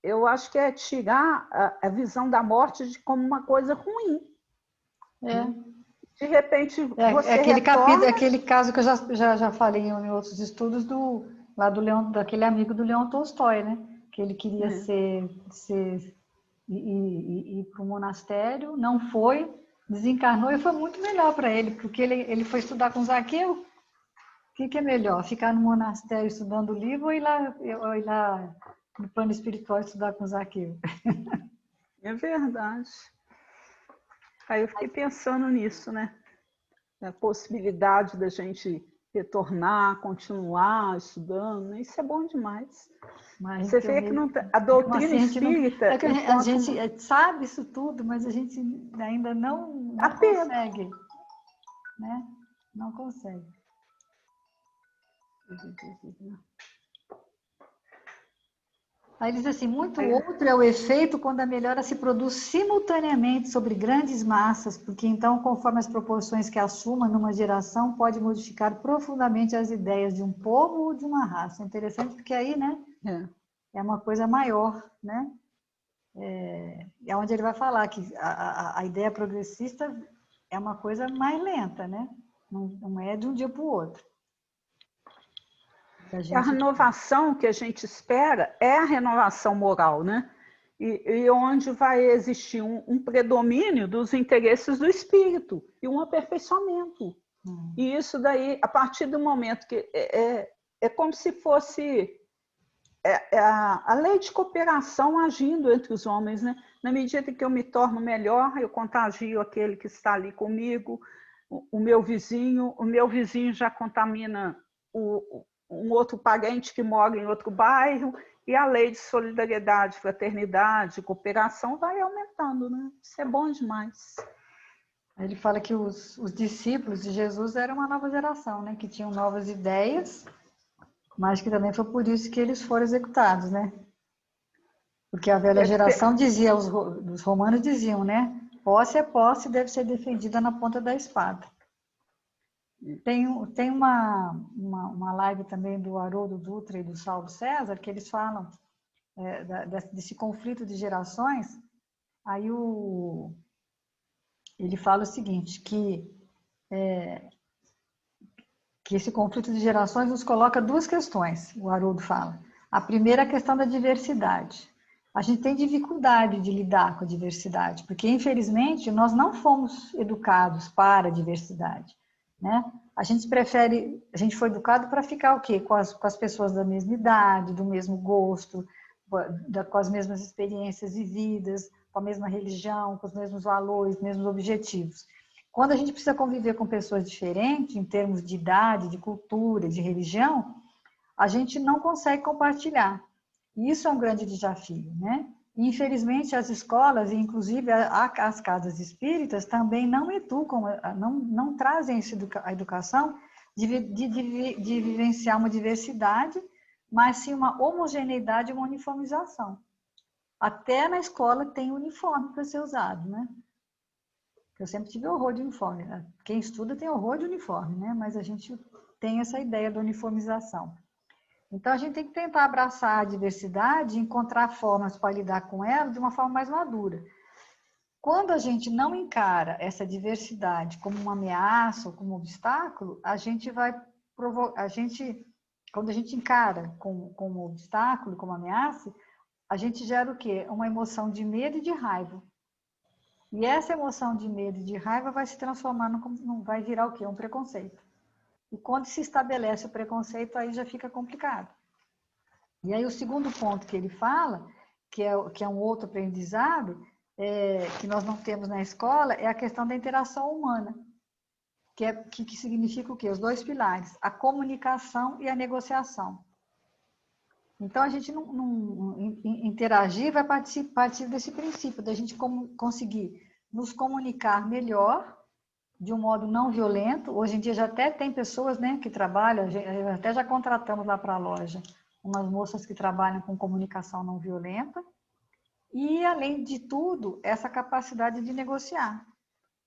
Speaker 2: eu acho que é tirar a visão da morte como uma coisa ruim.
Speaker 1: É.
Speaker 2: De repente, você
Speaker 1: aquele
Speaker 2: retorna...
Speaker 1: capítulo, aquele caso que eu já falei em outros estudos, daquele amigo do Leon Tolstói, né? Que ele queria ir para o monastério, não foi, desencarnou e foi muito melhor para ele, porque ele foi estudar com Zaqueu. O que é melhor, ficar no monastério estudando o livro ou ir lá no plano espiritual estudar com Zaqueu?
Speaker 2: É verdade. Aí eu fiquei pensando nisso, né? A possibilidade da gente retornar, continuar estudando, né? Isso é bom demais.
Speaker 1: Mas
Speaker 2: você vê que a doutrina espírita...
Speaker 1: A gente sabe isso tudo, mas a gente ainda não consegue. Né? Não consegue. Aí ele diz assim, muito outro é o efeito quando a melhora se produz simultaneamente sobre grandes massas, porque então, conforme as proporções que assuma numa geração, pode modificar profundamente as ideias de um povo ou de uma raça. É interessante porque aí, né, é uma coisa maior, né? É onde ele vai falar que a ideia progressista é uma coisa mais lenta, né? Não é de um dia para o outro.
Speaker 2: A renovação que a gente espera é a renovação moral, né? E onde vai existir um predomínio dos interesses do espírito e um aperfeiçoamento. E isso daí, a partir do momento que é como se fosse a lei de cooperação agindo entre os homens, né? Na medida que eu me torno melhor, eu contagio aquele que está ali comigo, o meu vizinho já contamina um outro parente que mora em outro bairro, e a lei de solidariedade, fraternidade, cooperação vai aumentando, né? Isso é bom demais.
Speaker 1: Ele fala que os discípulos de Jesus eram uma nova geração, né? Que tinham novas ideias, mas que também foi por isso que eles foram executados, né? Porque a velha geração dizia, os romanos diziam, né? Posse é posse, deve ser defendida na ponta da espada. Tem uma live também do Haroldo Dutra e do Saulo César, que eles falam desse conflito de gerações, aí ele fala o seguinte, que esse conflito de gerações nos coloca duas questões, o Haroldo fala. A primeira é a questão da diversidade. A gente tem dificuldade de lidar com a diversidade, porque, infelizmente, nós não fomos educados para a diversidade, né? A gente foi educado para ficar o quê? Com as pessoas da mesma idade, do mesmo gosto, com as mesmas experiências vividas, com a mesma religião, com os mesmos valores, mesmos objetivos. Quando a gente precisa conviver com pessoas diferentes, em termos de idade, de cultura, de religião, a gente não consegue compartilhar. E isso é um grande desafio, né? E, infelizmente, as escolas, e inclusive as casas espíritas, também não educam, não trazem a educação de vivenciar uma diversidade, mas sim uma homogeneidade e uma uniformização. Até na escola tem uniforme para ser usado, né? Eu sempre tive horror de uniforme. Quem estuda tem horror de uniforme, né? Mas a gente tem essa ideia da uniformização. Então, a gente tem que tentar abraçar a diversidade e encontrar formas para lidar com ela de uma forma mais madura. Quando a gente não encara essa diversidade como uma ameaça ou como um obstáculo, quando a gente encara como um obstáculo, como ameaça, a gente gera o quê? Uma emoção de medo e de raiva. E essa emoção de medo e de raiva vai se transformar, vai virar o quê? Um preconceito. E quando se estabelece o preconceito, aí já fica complicado. E aí o segundo ponto que ele fala, que é um outro aprendizado, que nós não temos na escola, é a questão da interação humana, que significa o quê? Os dois pilares, a comunicação e a negociação. Então, a gente interagir vai partir desse princípio, da gente conseguir nos comunicar melhor, de um modo não violento. Hoje em dia já até tem pessoas, né, que trabalham, até já contratamos lá para a loja, umas moças que trabalham com comunicação não violenta. E, além de tudo, essa capacidade de negociar.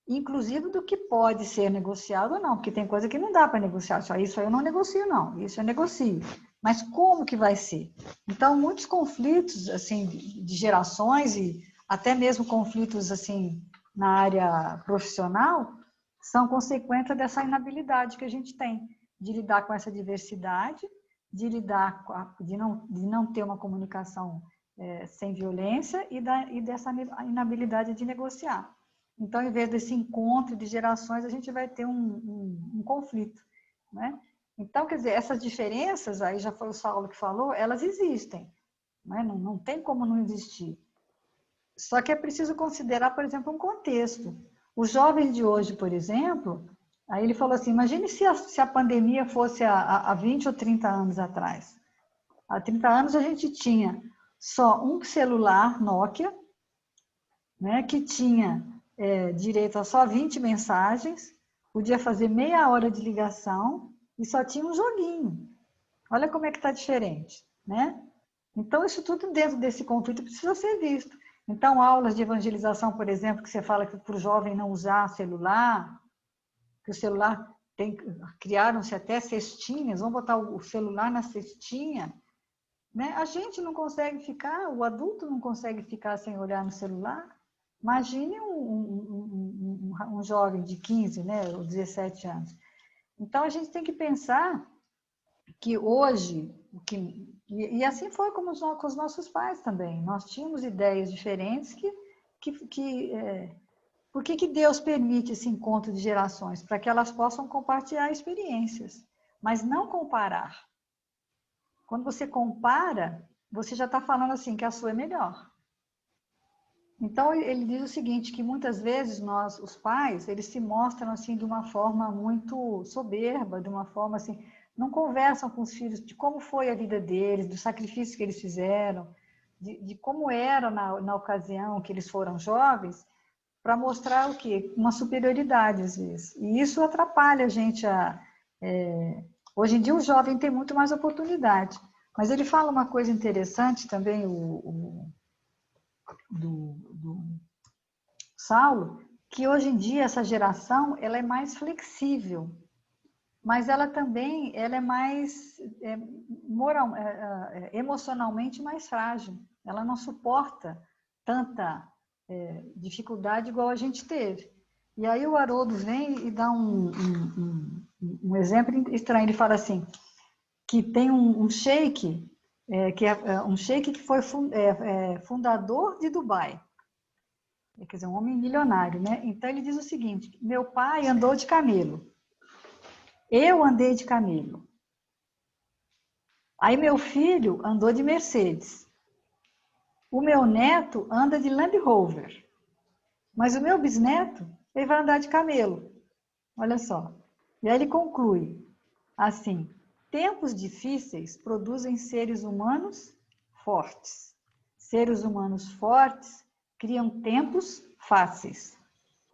Speaker 1: Inclusive do que pode ser negociado ou não, porque tem coisa que não dá para negociar. Só isso eu não negocio, não. Isso eu negocio. Mas como que vai ser? Então, muitos conflitos assim de gerações e até mesmo conflitos assim na área profissional são consequência dessa inabilidade que a gente tem de lidar com essa diversidade, de lidar de não ter uma comunicação sem violência e dessa inabilidade de negociar. Então, em vez desse encontro de gerações, a gente vai ter um conflito, né? Então, quer dizer, essas diferenças, aí já foi o Saulo que falou, elas existem, né? Não tem como não existir. Só que é preciso considerar, por exemplo, um contexto. Os jovens de hoje, por exemplo, aí ele falou assim, imagine se a pandemia fosse há 20 ou 30 anos atrás. Há 30 anos a gente tinha só um celular Nokia, né, que tinha direito a só 20 mensagens, podia fazer meia hora de ligação e só tinha um joguinho. Olha como é que está diferente, né? Então, isso tudo dentro desse conflito precisa ser visto. Então, aulas de evangelização, por exemplo, que você fala que para o jovem não usar celular, que o celular criaram-se até cestinhas, vamos botar o celular na cestinha, né? A gente não consegue ficar, o adulto não consegue ficar sem olhar no celular. Imagine um jovem de 15, né, ou 17 anos. Então, a gente tem que pensar que hoje, e assim foi com os nossos pais também, nós tínhamos ideias diferentes por que Deus permite esse encontro de gerações? Para que elas possam compartilhar experiências, mas não comparar. Quando você compara, você já está falando assim que a sua é melhor. Então, ele diz o seguinte, que muitas vezes nós, os pais, eles se mostram assim de uma forma muito soberba, de uma forma assim, não conversam com os filhos de como foi a vida deles, dos sacrifícios que eles fizeram, de como era na ocasião que eles foram jovens, para mostrar o quê? Uma superioridade, às vezes. E isso atrapalha a gente hoje em dia o jovem tem muito mais oportunidade. Mas ele fala uma coisa interessante também, do Saulo, que hoje em dia essa geração ela é mais flexível. mas ela também ela é mais emocionalmente mais frágil. Ela não suporta tanta dificuldade igual a gente teve. E aí o Haroldo vem e dá um exemplo estranho. Ele fala assim, que tem um sheik, que é um sheik que foi fundador de Dubai. Quer dizer, um homem milionário, né? Então ele diz o seguinte, meu pai andou de camelo. Eu andei de camelo. Aí meu filho andou de Mercedes. O meu neto anda de Land Rover. Mas o meu bisneto, ele vai andar de camelo. Olha só. E aí ele conclui assim: tempos difíceis produzem seres humanos fortes. Seres humanos fortes criam tempos fáceis.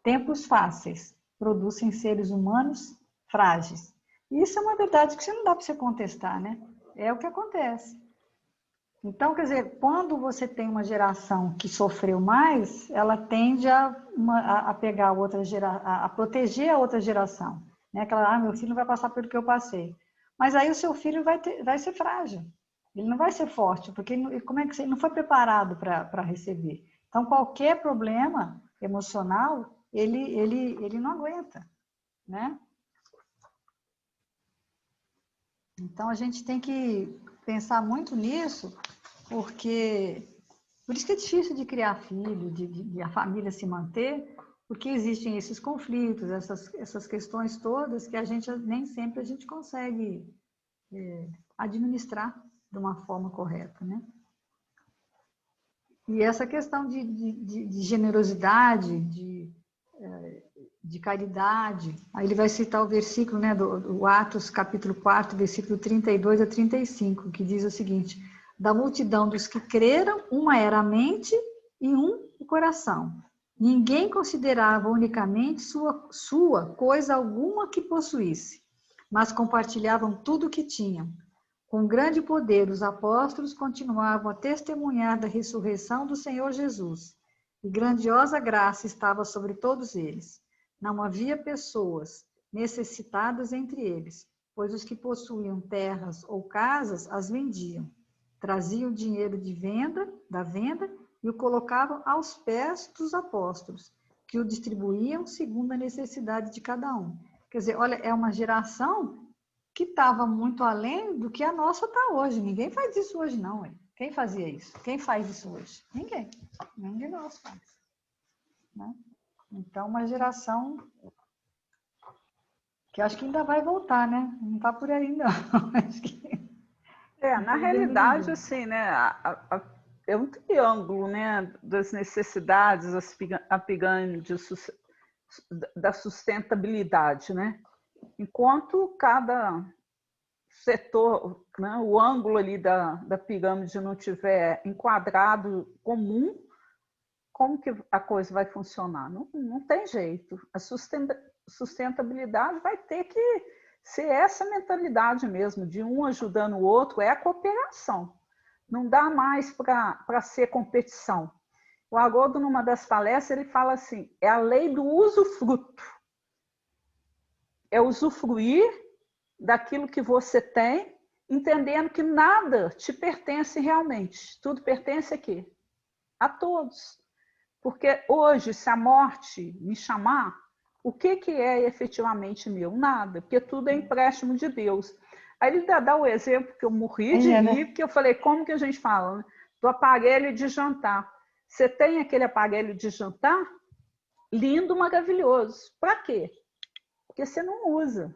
Speaker 1: Tempos fáceis produzem seres humanos frágeis. E isso é uma verdade que não dá para você contestar, né? É o que acontece. Então, quer dizer, quando você tem uma geração que sofreu mais, ela tende a pegar outra geração, a proteger a outra geração. Né? Aquela, meu filho não vai passar pelo que eu passei. Mas aí o seu filho vai ser frágil. Ele não vai ser forte, porque como é que ele não foi preparado para receber. Então, qualquer problema emocional, ele não aguenta, né? Então, a gente tem que pensar muito nisso, porque por isso que é difícil de criar filho, de a família se manter, porque existem esses conflitos, essas questões todas que a gente nem sempre a gente consegue administrar de uma forma correta, né? E essa questão de generosidade, de caridade, aí ele vai citar o versículo, né, do Atos, capítulo 4, versículo 32 a 35, que diz o seguinte: da multidão dos que creram, uma era a mente e um o coração. Ninguém considerava unicamente sua coisa alguma que possuísse, mas compartilhavam tudo o que tinham. Com grande poder, os apóstolos continuavam a testemunhar da ressurreição do Senhor Jesus, e grandiosa graça estava sobre todos eles. Não havia pessoas necessitadas entre eles, pois os que possuíam terras ou casas as vendiam. Traziam o dinheiro da venda e o colocavam aos pés dos apóstolos, que o distribuíam segundo a necessidade de cada um. Quer dizer, olha, é uma geração que estava muito além do que a nossa está hoje. Ninguém faz isso hoje, não. Hein? Quem fazia isso? Quem faz isso hoje? Ninguém. Nenhum de nós faz. Né? Então, uma geração que acho que ainda vai voltar, né? Não está por aí, não. Acho que...
Speaker 2: Na realidade, assim, né, é um triângulo, né, das necessidades, a pirâmide da sustentabilidade, né? Enquanto cada setor, né, o ângulo ali da pirâmide não tiver enquadrado comum, como que a coisa vai funcionar? Não tem jeito. A sustentabilidade vai ter que ser essa mentalidade mesmo, de um ajudando o outro, é a cooperação. Não dá mais para ser competição. O Haroldo, numa das palestras, ele fala assim, é a lei do usufruto. É usufruir daquilo que você tem, entendendo que nada te pertence realmente. Tudo pertence a quê? A todos. Porque hoje, se a morte me chamar, o que é efetivamente meu? Nada, porque tudo é empréstimo de Deus. Aí ele dá o exemplo que eu morri de rir, porque eu falei, como que a gente fala? Né? Do aparelho de jantar. Você tem aquele aparelho de jantar? Lindo, maravilhoso. Para quê? Porque você não usa.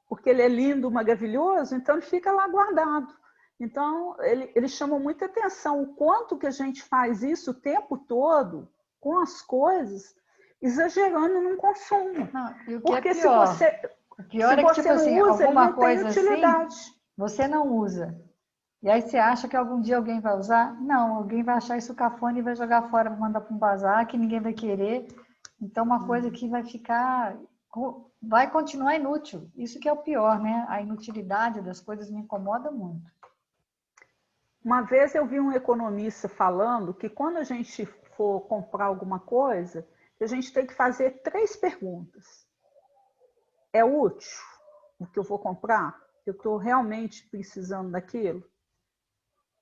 Speaker 2: Porque ele é lindo, maravilhoso, então ele fica lá guardado. Então, eles chamam muita atenção o quanto que a gente faz isso o tempo todo com as coisas, exagerando no consumo.
Speaker 1: Não, e o que
Speaker 2: porque
Speaker 1: é pior? O pior é que, tipo assim, alguma coisa assim, você não usa. E aí você acha que algum dia alguém vai usar? Não, alguém vai achar isso cafona e vai jogar fora, mandar para um bazar, que ninguém vai querer. Então, uma coisa que vai continuar inútil. Isso que é o pior, né? A inutilidade das coisas me incomoda muito.
Speaker 2: Uma vez eu vi um economista falando que quando a gente for comprar alguma coisa, a gente tem que fazer 3 perguntas. É útil? o que eu vou comprar? Eu estou realmente precisando daquilo?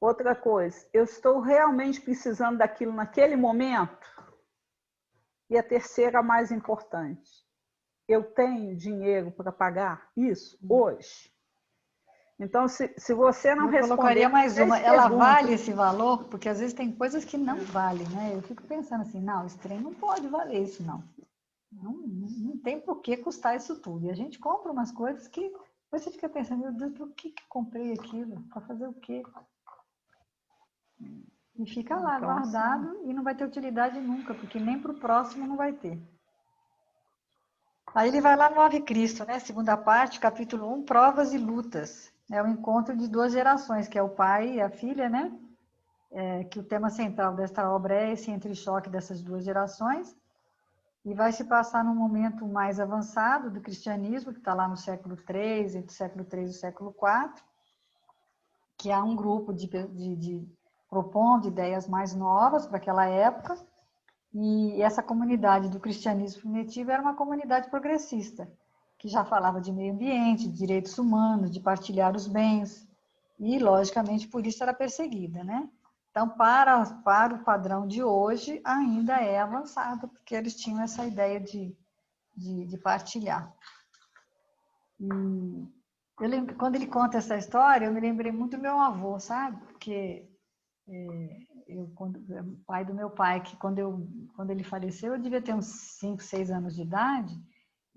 Speaker 2: Outra coisa, eu estou realmente precisando daquilo naquele momento? E a terceira, mais importante, eu tenho dinheiro para pagar isso hoje? Então, se você não responder...
Speaker 1: Eu colocaria mais uma. Ela vale esse valor? Porque às vezes tem coisas que não valem, né? Eu fico pensando assim, não, esse trem não pode valer isso, não. Não tem por que custar isso tudo. E a gente compra umas coisas que você fica pensando, meu Deus, por que comprei aquilo? Para fazer o quê? E fica lá
Speaker 2: então,
Speaker 1: guardado
Speaker 2: assim,
Speaker 1: e não vai ter utilidade nunca, porque nem para o próximo não vai ter. Aí ele vai lá no Ave Cristo, né? Segunda parte, capítulo 1, provas e lutas. É o encontro de duas gerações, que é o pai e a filha, né? Que o tema central desta obra é esse entrechoque dessas duas gerações. E vai se passar num momento mais avançado do cristianismo, que está lá no século III, entre o século III e o século IV, que há um grupo propondo ideias mais novas para aquela época, e essa comunidade do cristianismo primitivo era uma comunidade progressista, que já falava de meio ambiente, de direitos humanos, de partilhar os bens, e, logicamente, por isso era perseguida, né? Então, para o padrão de hoje, ainda é avançado, porque eles tinham essa ideia de partilhar. E quando ele conta essa história, eu me lembrei muito do meu avô, sabe? Porque o pai do meu pai, que quando ele faleceu, eu devia ter uns 5, 6 anos de idade,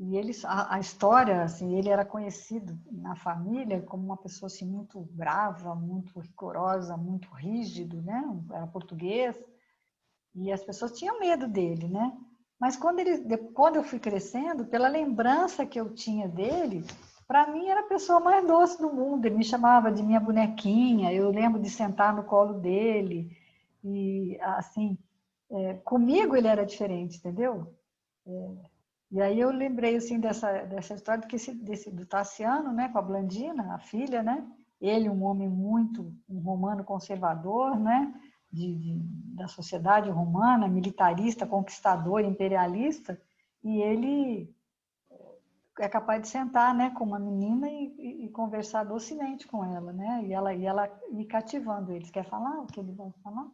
Speaker 1: e a história, assim, ele era conhecido na família como uma pessoa assim, muito brava, muito rigorosa, muito rígido, né? Era português, e as pessoas tinham medo dele, né? Mas quando eu fui crescendo, pela lembrança que eu tinha dele, para mim era a pessoa mais doce do mundo. Ele me chamava de minha bonequinha, eu lembro de sentar no colo dele, e assim, comigo ele era diferente, entendeu? E aí eu lembrei assim dessa história do Tassiano, né, com a Blandina, a filha, né? Ele, um homem um romano conservador, né? Da sociedade romana, militarista, conquistador, imperialista, e ele é capaz de sentar, né, com uma menina e conversar docemente com ela, né? E ela ir cativando eles. Quer falar o que ele vai falar?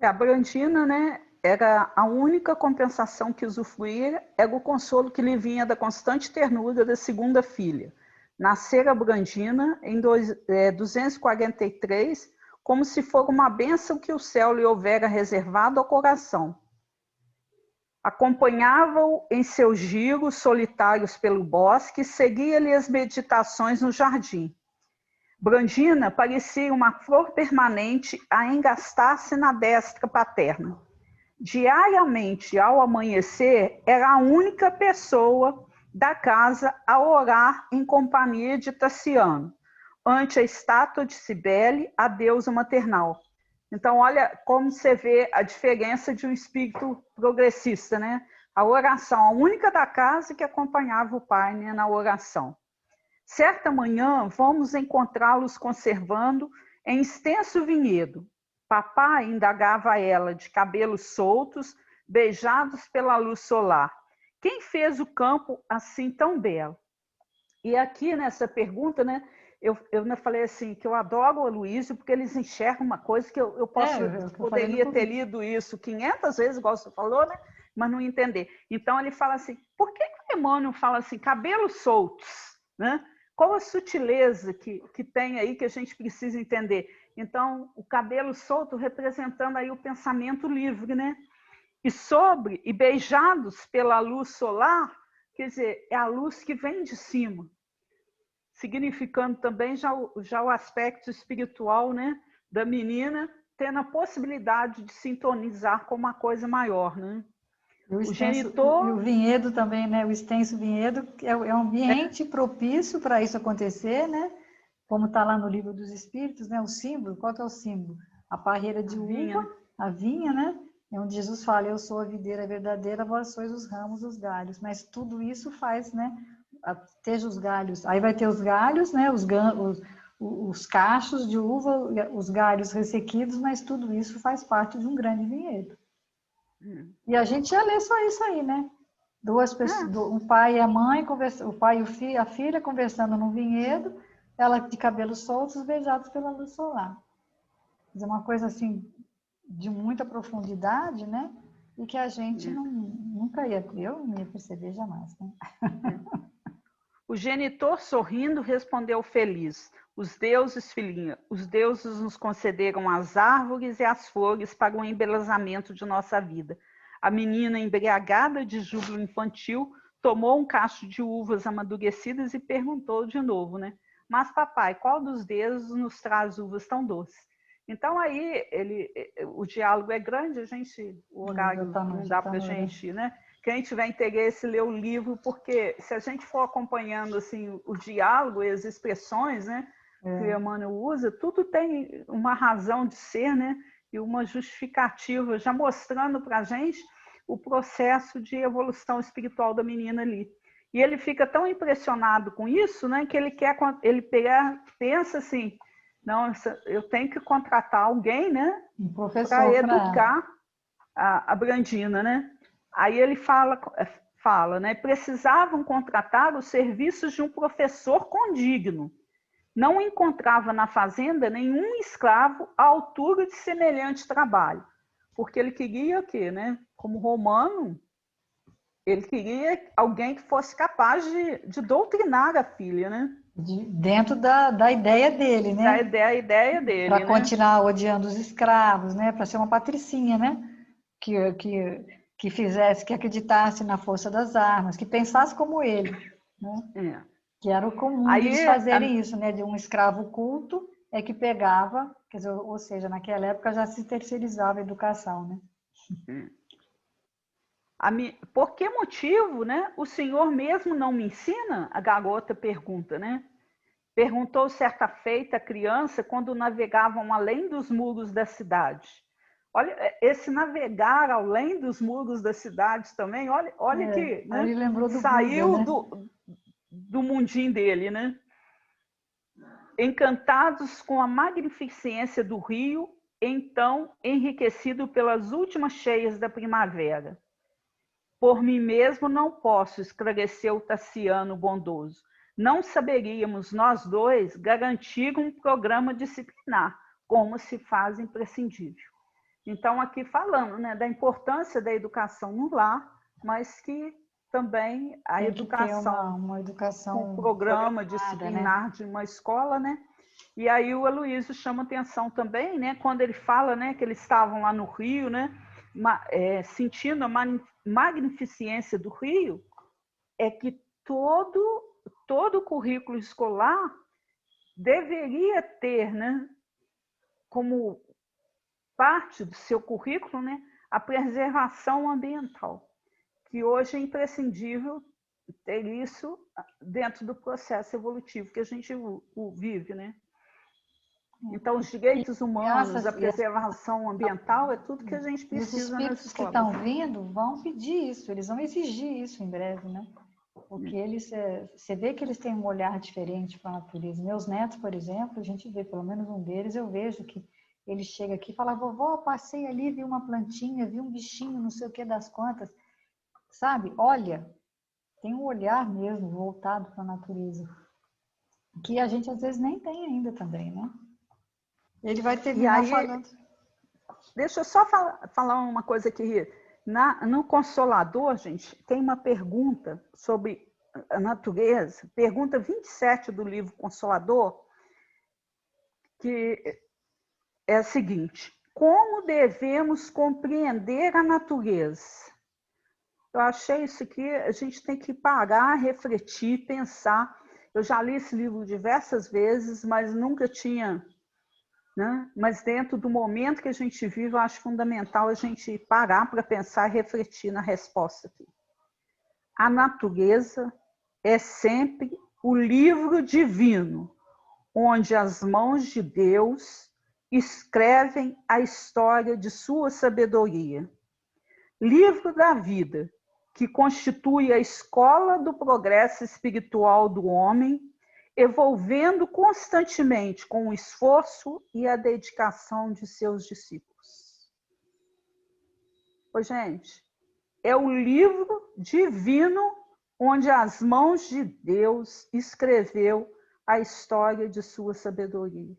Speaker 2: a Brandina, né, era a única compensação que usufruía, era o consolo que lhe vinha da constante ternura da segunda filha. Nascera Brandina em 243, como se for uma bênção que o céu lhe houvera reservado ao coração. Acompanhava-o em seus giros solitários pelo bosque e seguia-lhe as meditações no jardim. Brandina parecia uma flor permanente a engastar-se na destra paterna. Diariamente, ao amanhecer, era a única pessoa da casa a orar em companhia de Tassiano, ante a estátua de Cibele, a deusa maternal. Então, olha como você vê a diferença de um espírito progressista, né? A oração, a única da casa que acompanhava o pai, né, na oração. Certa manhã, vamos encontrá-los conservando em extenso vinhedo. Papai indagava ela, de cabelos soltos, beijados pela luz solar. Quem fez o campo assim tão belo? E aqui nessa pergunta, né, eu falei assim, que eu adoro o Aloysio, porque eles enxergam uma coisa que eu poderia ter lido isso 500 vezes, igual você falou, né, mas não entender. Então ele fala assim, por que o Emmanuel fala assim, cabelos soltos, né? Qual a sutileza que tem aí que a gente precisa entender? Então, o cabelo solto representando aí o pensamento livre, né? E beijados pela luz solar, quer dizer, é a luz que vem de cima, significando também já o aspecto espiritual, né, da menina, tendo a possibilidade de sintonizar com uma coisa maior, né?
Speaker 1: O genitor... E o vinhedo também, né? O extenso vinhedo é um ambiente propício para isso acontecer, né? Como está lá no Livro dos Espíritos, né? O símbolo, qual que é o símbolo? A parreira de uva, a vinha, né? É onde Jesus fala, eu sou a videira verdadeira, vós sois os ramos, os galhos. Mas tudo isso faz, né? Esteja os galhos. Aí vai ter os galhos, né? Os cachos de uva, os galhos ressequidos, mas tudo isso faz parte de um grande vinhedo. E a gente ia ler só isso aí, né? Duas pessoas, um pai e a mãe, o pai e a filha conversando num vinhedo, ela de cabelos soltos, beijados pela luz solar. É uma coisa assim, de muita profundidade, né? E que a gente nunca ia, eu não ia perceber jamais, né?
Speaker 2: O genitor, sorrindo, respondeu feliz: os deuses, filhinha, os deuses nos concederam as árvores e as flores para o embelezamento de nossa vida. A menina, embriagada de júbilo infantil, tomou um cacho de uvas amadurecidas e perguntou de novo, né? Mas, papai, qual dos deuses nos traz uvas tão doces? Então, aí, o diálogo é grande, o horário não dá para a gente, né? Quem tiver interesse, lê o livro, porque se a gente for acompanhando assim, o diálogo e as expressões, né, que Emmanuel usa, tudo tem uma razão de ser, né, e uma justificativa, já mostrando para a gente o processo de evolução espiritual da menina ali. E ele fica tão impressionado com isso, né, que ele pensa assim, não, eu tenho que contratar alguém, né, para educar a Brandina, né? Aí ele fala, né? Precisavam contratar os serviços de um professor condigno. Não encontrava na fazenda nenhum escravo à altura de semelhante trabalho. Porque ele queria o quê, né? Como romano, ele queria alguém que fosse capaz de doutrinar a filha, né?
Speaker 1: Dentro da ideia dele, né?
Speaker 2: Da ideia dele,
Speaker 1: para continuar odiando os escravos, né? Para ser uma patricinha, né? Que fizesse, que acreditasse na força das armas, que pensasse como ele, né? Que era o comum deles fazerem isso, né? De um escravo culto é que pegava, quer dizer, ou seja, naquela época já se terceirizava a educação, né?
Speaker 2: Por que motivo, né? O senhor mesmo não me ensina? A garota pergunta, né? Perguntou certa feita a criança quando navegavam além dos muros da cidade. Olha, esse navegar além dos muros da cidade também, olha que, né?
Speaker 1: Ele lembrou do
Speaker 2: saiu
Speaker 1: Buda, né?
Speaker 2: do mundinho dele, né? Encantados com a magnificência do rio, então enriquecido pelas últimas cheias da primavera. Por mim mesmo não posso, esclareceu o Tassiano bondoso. Não saberíamos nós dois garantir um programa disciplinar, como se faz imprescindível. Então, aqui falando, né, da importância da educação no lar, mas que também a
Speaker 1: tem
Speaker 2: educação,
Speaker 1: uma educação
Speaker 2: com o programa disciplinar, né, de uma escola, né? E aí o Aloysio chama atenção também, né, quando ele fala, né, que eles estavam lá no Rio, né, sentindo a magnificência do Rio, é que todo o currículo escolar deveria ter, né, como parte do seu currículo, né, a preservação ambiental, que hoje é imprescindível ter isso dentro do processo evolutivo que a gente vive, né? Então, os direitos humanos, a preservação ambiental, é tudo que a gente precisa nas escolas. Os espíritos
Speaker 1: que estão vindo vão pedir isso, eles vão exigir isso em breve, né? Porque você vê que eles têm um olhar diferente para a natureza. Meus netos, por exemplo, a gente vê, pelo menos um deles, eu vejo que ele chega aqui e fala, vovó, passei ali, vi uma plantinha, vi um bichinho, não sei o que das quantas. Sabe? Olha, tem um olhar mesmo voltado para a natureza, que a gente às vezes nem tem ainda também, né? Ele vai terminar falando.
Speaker 2: Deixa eu só falar uma coisa aqui. No Consolador, gente, tem uma pergunta sobre a natureza, pergunta 27 do livro Consolador, que é a seguinte: como devemos compreender a natureza? Eu achei isso aqui, a gente tem que parar, refletir, pensar. Eu já li esse livro diversas vezes, mas nunca tinha, né? Mas dentro do momento que a gente vive, eu acho fundamental a gente parar para pensar e refletir na resposta aqui. A natureza é sempre o livro divino, onde as mãos de Deus escrevem a história de sua sabedoria. Livro da vida, que constitui a escola do progresso espiritual do homem, evolvendo constantemente com o esforço e a dedicação de seus discípulos. Ô, gente, é o livro divino onde as mãos de Deus escreveu a história de sua sabedoria.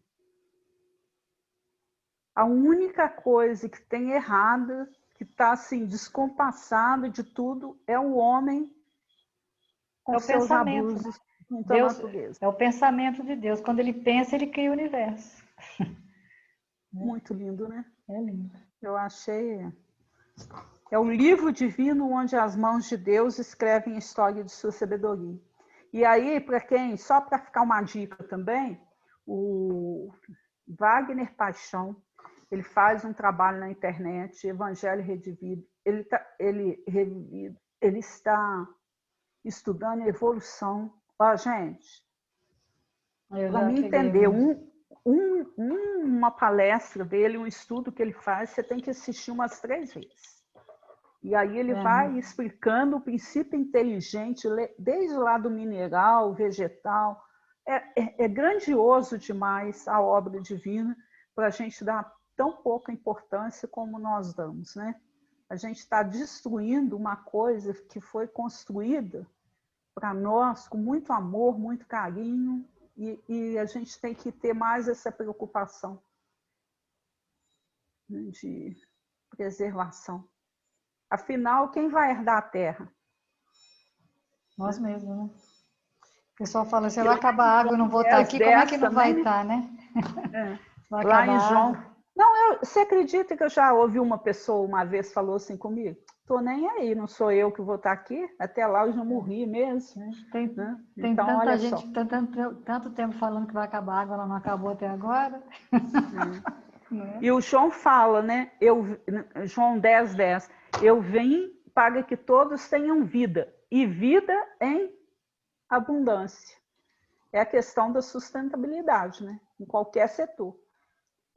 Speaker 2: A única coisa que tem errada, que está assim, descompassado de tudo, é o homem com seus abusos junto à natureza.
Speaker 1: É o pensamento de Deus. Quando ele pensa, ele cria o universo.
Speaker 2: Muito lindo, né?
Speaker 1: É lindo.
Speaker 2: Eu achei... É o livro divino onde as mãos de Deus escrevem a história de sua sabedoria. E aí, para quem, só para ficar uma dica também, o Wagner Paixão, ele faz um trabalho na internet, Evangelho Redivivo. Ele está estudando evolução. Ó, gente, para mim entender uma palestra dele, um estudo que ele faz, você tem que assistir umas 3 vezes. E aí ele vai explicando o princípio inteligente, desde lá do mineral, vegetal. É grandioso demais a obra divina para a gente dar tão pouca importância como nós damos, né? A gente está destruindo uma coisa que foi construída para nós com muito amor, muito carinho, e a gente tem que ter mais essa preocupação, né, de preservação. Afinal, quem vai herdar a terra?
Speaker 1: Nós mesmos, né? O pessoal fala, se vai acabar a água, eu não vou estar aqui, como é que não vai estar, né?
Speaker 2: Vai lá em João... Não, você acredita que eu já ouvi uma pessoa uma vez falou assim comigo? Tô nem aí, não sou eu que vou estar aqui, até lá eu já morri mesmo.
Speaker 1: Tem então, tanta gente, tanto tempo falando que vai acabar a água, ela não acabou até agora.
Speaker 2: E o João fala, né? João 10:10, eu vim para que todos tenham vida, e vida em abundância. É a questão da sustentabilidade, né? Em qualquer setor.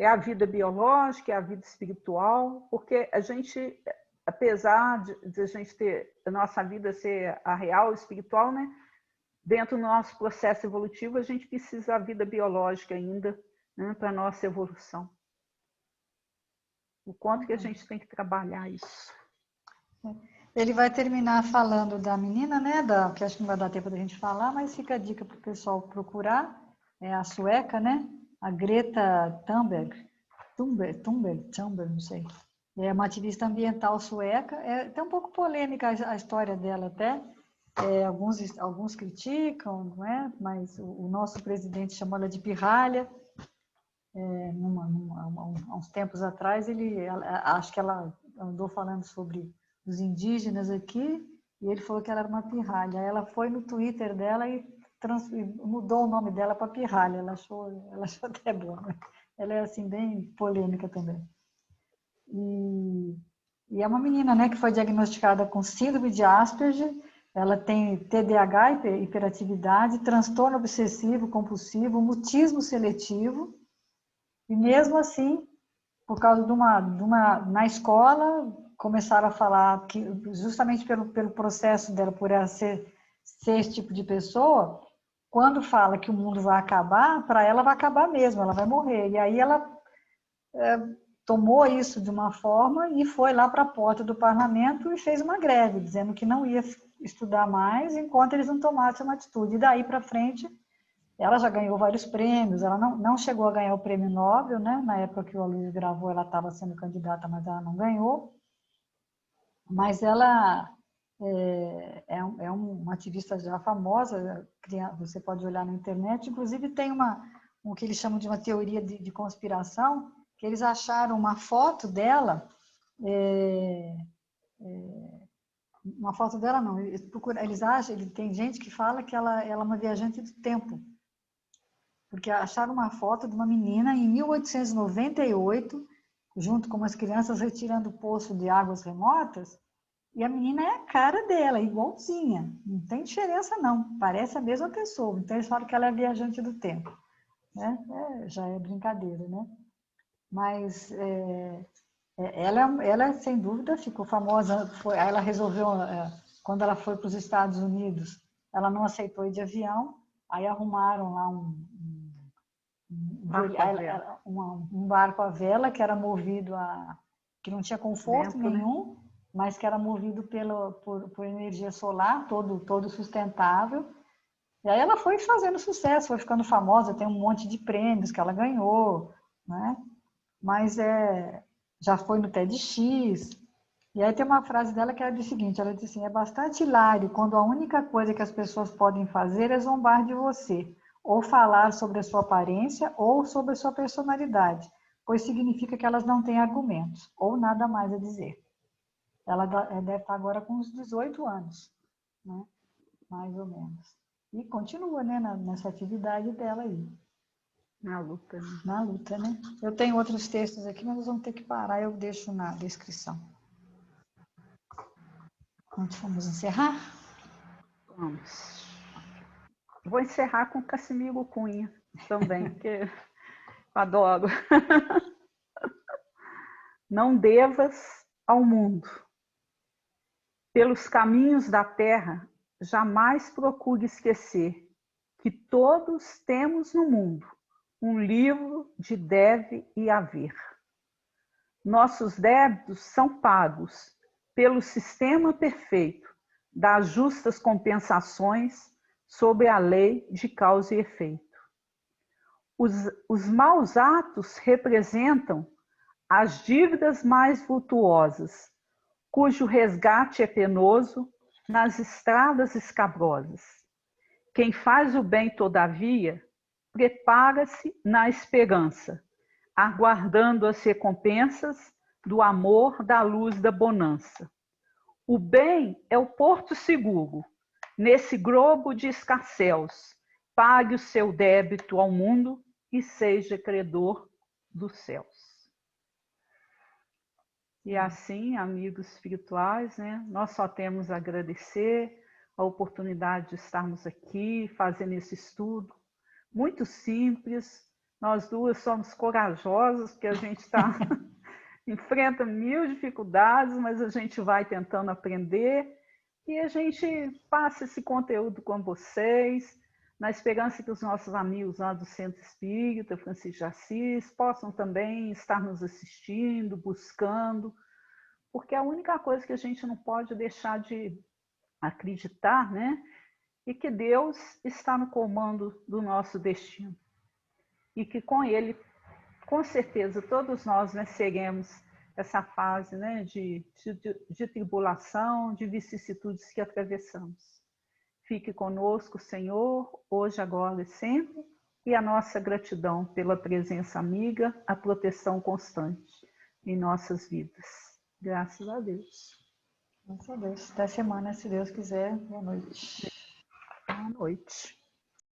Speaker 2: É a vida biológica, é a vida espiritual, porque a gente, apesar de a gente ter a nossa vida ser a real espiritual, né? Dentro do nosso processo evolutivo, a gente precisa da vida biológica ainda, né? Para a nossa evolução. O quanto que a gente tem que trabalhar isso.
Speaker 1: Ele vai terminar falando da menina, né? Que acho que não vai dar tempo da gente falar, mas fica a dica para o pessoal procurar. É a sueca, né? A Greta Thunberg, não sei. É uma ativista ambiental sueca. É até um pouco polêmica a história dela até. Alguns criticam, não é? Mas o nosso presidente chamou ela de pirralha. Há uns tempos atrás, acho que ela andou falando sobre os indígenas aqui, e ele falou que ela era uma pirralha. Ela foi no Twitter dela e mudou o nome dela para pirralha. Ela achou até bom, né? Ela é assim bem polêmica também. E é uma menina, né, que foi diagnosticada com síndrome de Asperger. Ela tem TDAH, hiperatividade, transtorno obsessivo compulsivo, mutismo seletivo. E mesmo assim, por causa na escola, começaram a falar que justamente pelo processo dela, por ela ser esse tipo de pessoa, quando fala que o mundo vai acabar, para ela vai acabar mesmo, ela vai morrer. E aí ela tomou isso de uma forma e foi lá para a porta do parlamento e fez uma greve, dizendo que não ia estudar mais enquanto eles não tomassem uma atitude. E daí para frente, ela já ganhou vários prêmios, ela não chegou a ganhar o prêmio Nobel, né? Na época que o Aloysio gravou, ela estava sendo candidata, mas ela não ganhou. Mas ela é uma ativista já famosa, você pode olhar na internet, inclusive tem o que eles chamam de uma teoria de conspiração, que eles acharam uma foto dela, uma foto dela não, eles acham, tem gente que fala que ela é uma viajante do tempo, porque acharam uma foto de uma menina em 1898, junto com umas crianças retirando o poço de águas remotas, e a menina é a cara dela, igualzinha, não tem diferença não, parece a mesma pessoa, então eles falam que ela é viajante do tempo, né? Já é brincadeira, né? Mas ela, sem dúvida, ficou famosa, ela resolveu, quando ela foi para os Estados Unidos, ela não aceitou ir de avião, aí arrumaram lá um barco à vela que era movido que não tinha conforto nenhum, mas que era movido por energia solar, todo sustentável. E aí ela foi fazendo sucesso, foi ficando famosa, tem um monte de prêmios que ela ganhou, né? Mas já foi no TEDx. E aí tem uma frase dela que é o seguinte, ela diz assim, é bastante hilário quando a única coisa que as pessoas podem fazer é zombar de você, ou falar sobre a sua aparência, ou sobre a sua personalidade, pois significa que elas não têm argumentos, ou nada mais a dizer. Ela deve estar agora com uns 18 anos, né? Mais ou menos. E continua, né, nessa atividade dela aí.
Speaker 2: Na luta, né?
Speaker 1: Na luta, né? Eu tenho outros textos aqui, mas nós vamos ter que parar, eu deixo na descrição. Vamos encerrar?
Speaker 2: Vamos. Vou encerrar com Cassimiro Cunha também, que eu adoro. Não devas ao mundo. Pelos caminhos da terra, jamais procure esquecer que todos temos no mundo um livro de deve e haver. Nossos débitos são pagos pelo sistema perfeito das justas compensações sob a lei de causa e efeito. Os maus atos representam as dívidas mais vultuosas, cujo resgate é penoso nas estradas escabrosas. Quem faz o bem, todavia, prepara-se na esperança, aguardando as recompensas do amor, da luz, da bonança. O bem é o porto seguro, nesse globo de escarcéus. Pague o seu débito ao mundo e seja credor dos céus. E assim, amigos espirituais, né, nós só temos a agradecer a oportunidade de estarmos aqui fazendo esse estudo muito simples. Nós duas somos corajosas, porque a gente enfrenta mil dificuldades, mas a gente vai tentando aprender e a gente passa esse conteúdo com vocês, na esperança que os nossos amigos lá do Centro Espírita, Francisco de Assis, possam também estar nos assistindo, buscando, porque a única coisa que a gente não pode deixar de acreditar, né, é que Deus está no comando do nosso destino e que com Ele, com certeza, todos nós venceremos essa fase, né, de tribulação, de vicissitudes que atravessamos. Fique conosco, Senhor, hoje, agora e sempre, e a nossa gratidão pela presença amiga, a proteção constante em nossas vidas. Graças a Deus.
Speaker 1: Graças a Deus. Até semana, se Deus quiser. Boa noite.
Speaker 2: Boa noite.